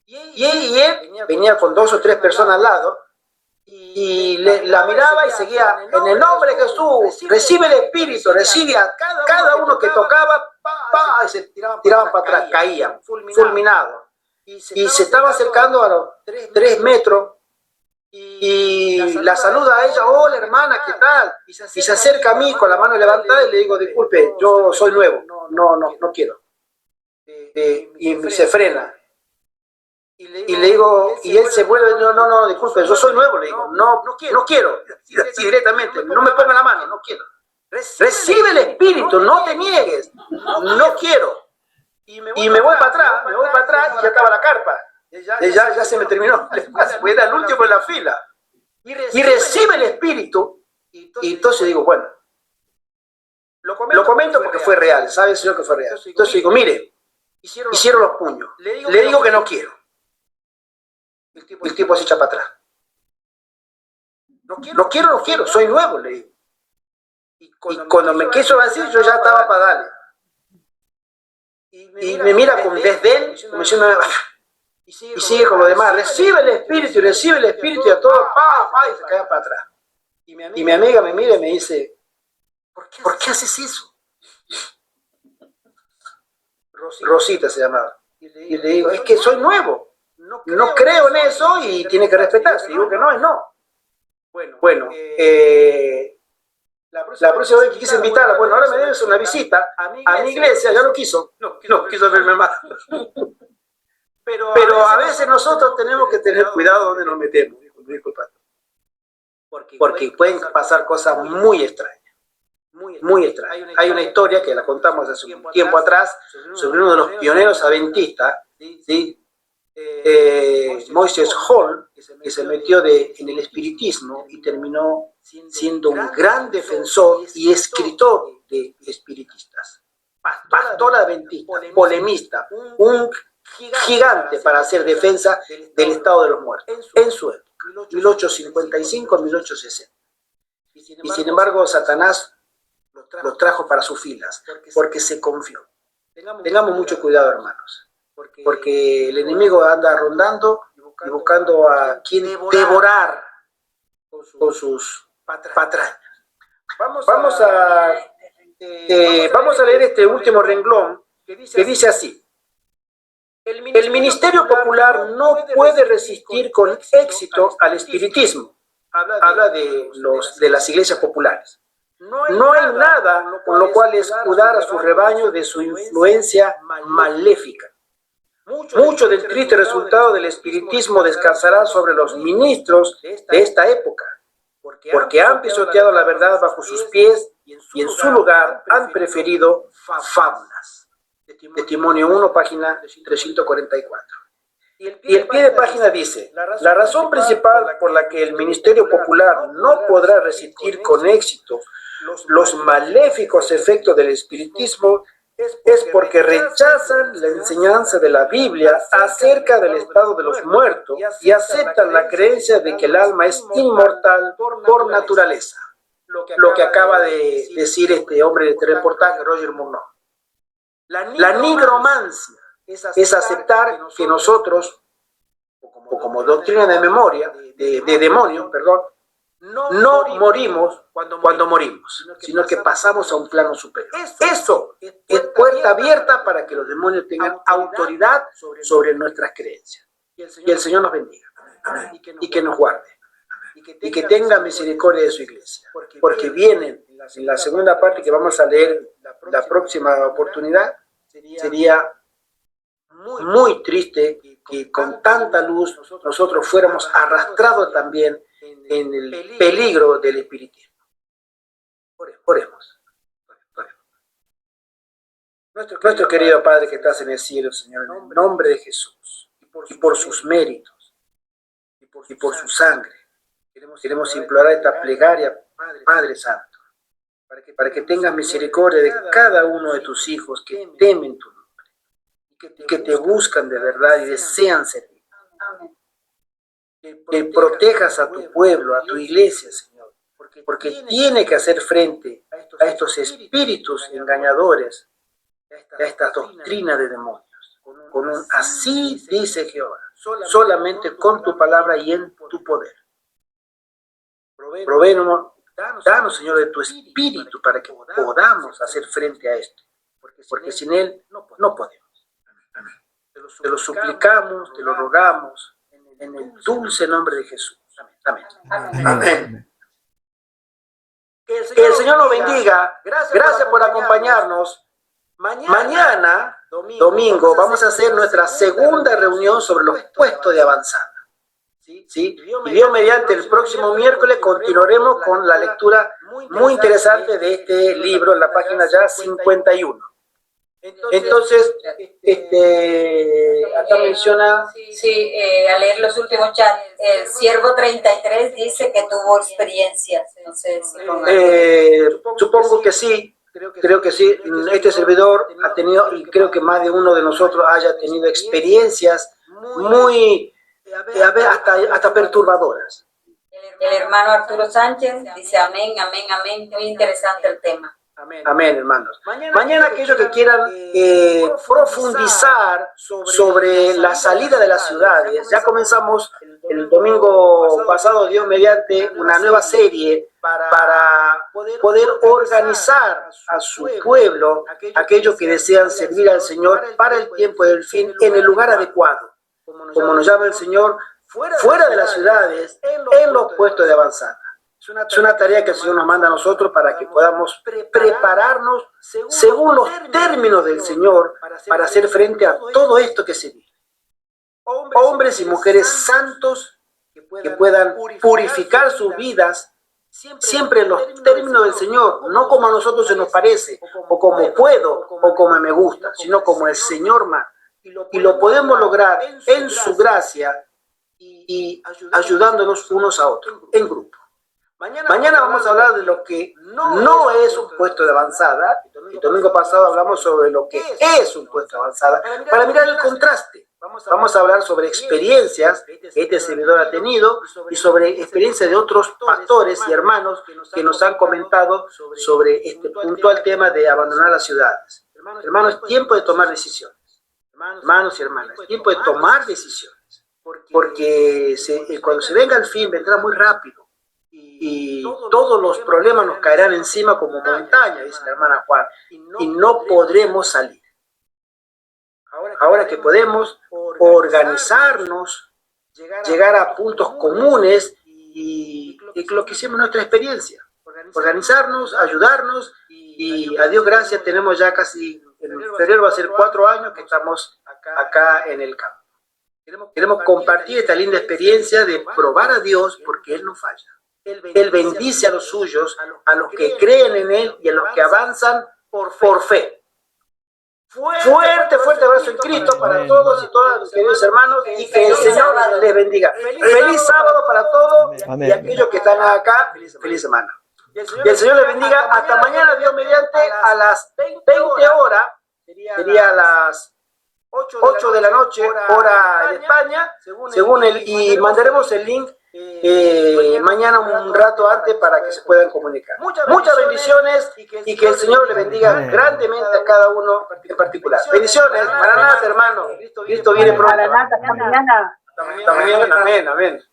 Y él venía con 2 o 3 personas al lado, y la miraba y seguía, en el nombre de Jesús, recibe el Espíritu, recibe a cada uno que tocaba, y se tiraban para atrás, caían, fulminados. Y se estaba acercando a los 3 metros, y la saluda a ella, hola hermana, ¿qué tal? Y se acerca a mí con la mano levantada y le digo, disculpe, yo soy nuevo, no quiero. Y se frena. Y le digo, y él se vuelve, no, disculpe, yo soy nuevo, le digo, no quiero, así directamente, no me ponga la mano, no quiero. Recibe el Espíritu, no te niegues, no quiero. Y me voy para atrás, y ya estaba la carpa. Ya se me terminó, pues era el último en la fila. Y recibe el Espíritu, y entonces digo, bueno, lo comento porque fue real, sabe el Señor que fue real. Entonces digo, mire, hicieron los puños, le digo que no quiero. El tipo se echa para atrás. No quiero, soy nuevo, le digo. Y cuando me quiso decir, yo ya estaba para darle. Y me mira con desdén, como diciendo, y sigue con lo demás, recibe el Espíritu, y a todos, y se cae para atrás. Y mi amiga me mira y me dice, ¿por qué haces eso? Rosita se llamaba. Y le digo, es que soy nuevo. No creo en eso y tiene que respetarse. Digo que no es no. Bueno, la próxima vez que quise invitarla, bueno, ahora me debes una visita a mi iglesia, ya no quiso verme más. Pero a veces nosotros tenemos que tener cuidado donde nos metemos, dijo el pastor. Porque pueden pasar cosas muy extrañas. muy extraño. Hay una historia que la contamos hace un tiempo atrás sobre uno de los pioneros adventistas, ¿sí? Moises Hall, que se metió en el espiritismo y terminó siendo un gran defensor y escritor de espiritistas. Pastor adventista, polemista, un gigante para hacer defensa del estado de los muertos en su época, 1855-1860. Y sin embargo, Satanás los trajo para sus filas, porque se confió. Tengamos mucho cuidado, hermanos, porque el enemigo anda rondando y buscando a quien devorar con sus patrañas. Vamos a leer este último renglón que dice así: el ministerio popular no puede resistir con éxito al espiritismo. Habla de las iglesias populares. No hay nada con lo cual escudar a su rebaño de su influencia maléfica. Mucho del triste resultado del espiritismo descansará sobre los ministros de esta época, porque han pisoteado la verdad bajo sus pies y en su lugar han preferido fábulas. Testimonio 1, página 344. Y el pie de página dice: la razón principal por la que el ministerio popular no podrá resistir con éxito los maléficos efectos del espiritismo es porque rechazan la enseñanza de la Biblia acerca del estado de los muertos y aceptan la creencia de que el alma es inmortal por naturaleza. Lo que acaba de decir este hombre de este reportaje, Roger Murnau. La nigromancia es aceptar que nosotros, como doctrina de memoria, de demonio, perdón, no morimos cuando morimos, sino que pasamos a un plano superior. Eso es puerta abierta para que los demonios tengan autoridad sobre nuestras creencias. Que el Señor nos bendiga y que nos guarde y que tenga misericordia de su iglesia, porque vienen en la segunda parte que vamos a leer la próxima oportunidad. Sería muy triste que con tanta luz nosotros fuéramos arrastrados también en el peligro del espiritismo. Oremos. Nuestro querido Padre que estás en el cielo, Señor, en el nombre de Jesús, y por sus méritos, y por su sangre, queremos implorar esta plegaria, Padre Santo, para que tengas misericordia de cada uno de tus hijos que temen tu nombre, y que te buscan de verdad y desean servir. Que protejas a tu pueblo, a tu iglesia, Señor, porque tiene que hacer frente a estos espíritus engañadores, a estas doctrinas de demonios. Así dice Jehová, solamente con tu palabra y en tu poder. Provéenos, danos, Señor, de tu espíritu para que podamos hacer frente a esto, porque sin él no podemos. Te lo suplicamos, te lo rogamos, en el dulce nombre de Jesús. Amén. Amén. Que el Señor nos bendiga. Gracias por acompañarnos. Mañana, domingo, vamos a hacer nuestra segunda reunión sobre los puestos de avanzada. ¿Sí? Y Dios mediante, el próximo miércoles continuaremos con la lectura muy interesante de este libro, en la página ya 51. Entonces, acá menciona... Sí, al leer los últimos chats, el Siervo 33 dice que tuvo experiencias. No sé si supongo que sí, creo que sí. Este servidor ha tenido, y creo que más de uno de nosotros haya tenido experiencias muy, hasta perturbadoras. El hermano Arturo Sánchez dice amén, amén, amén. Muy interesante el tema. Amén, hermanos. Mañana aquellos que quieran profundizar sobre la salida de las ciudades, ya comenzamos el domingo pasado, Dios mediante, una nueva serie para poder organizar a su pueblo, aquellos que desean servir al Señor para el tiempo del fin, en el lugar adecuado, como nos llama el Señor, fuera de las ciudades, en los puestos de avanzada. Es una tarea que el Señor nos manda a nosotros para que podamos prepararnos según los términos del Señor para hacer frente a todo esto que se vive. Hombres y mujeres santos que puedan purificar sus vidas siempre en los términos del Señor, no como a nosotros se nos parece, o como puedo, o como me gusta, sino como el Señor manda. Y lo podemos lograr en su gracia y ayudándonos unos a otros, en grupo. Mañana vamos a hablar de lo que no es un puesto de avanzada. El domingo pasado hablamos sobre lo que es un puesto de avanzada, para mirar el contraste. Vamos a hablar sobre experiencias que este servidor ha tenido y sobre experiencias de otros pastores y hermanos que nos han comentado sobre este puntual tema de abandonar las ciudades. Hermanos, es tiempo de tomar decisiones. Hermanos y hermanas, es tiempo de tomar decisiones. Porque cuando se venga el fin vendrá muy rápido. Y todos los problemas nos caerán encima como montaña, dice la hermana Juan, y no podremos salir. Ahora que podemos organizarnos, llegar a puntos comunes y lo que hicimos en nuestra experiencia. Organizarnos, ayudarnos y a Dios gracias tenemos ya casi, en febrero va a ser 4 años que estamos acá en el campo. Queremos compartir esta linda experiencia de probar a Dios porque Él no falla. Él bendice a los suyos, a los que creen en Él y a los que avanzan por fe. Fuerte abrazo en Cristo para todos y todas mis queridos hermanos y que el Señor les bendiga. Feliz sábado para todos y aquellos que están acá, feliz semana. Y el Señor les bendiga hasta mañana, Dios mediante, a las 20 horas, sería a las 8 de la noche, hora de España, y mandaremos el link mañana un rato antes para que se puedan comunicar. Muchas bendiciones y que el Señor le bendiga grandemente a cada uno en particular. Bendiciones, Maranata, hermano. Cristo viene pronto. Maranata, hasta mañana. Hasta mañana, amén.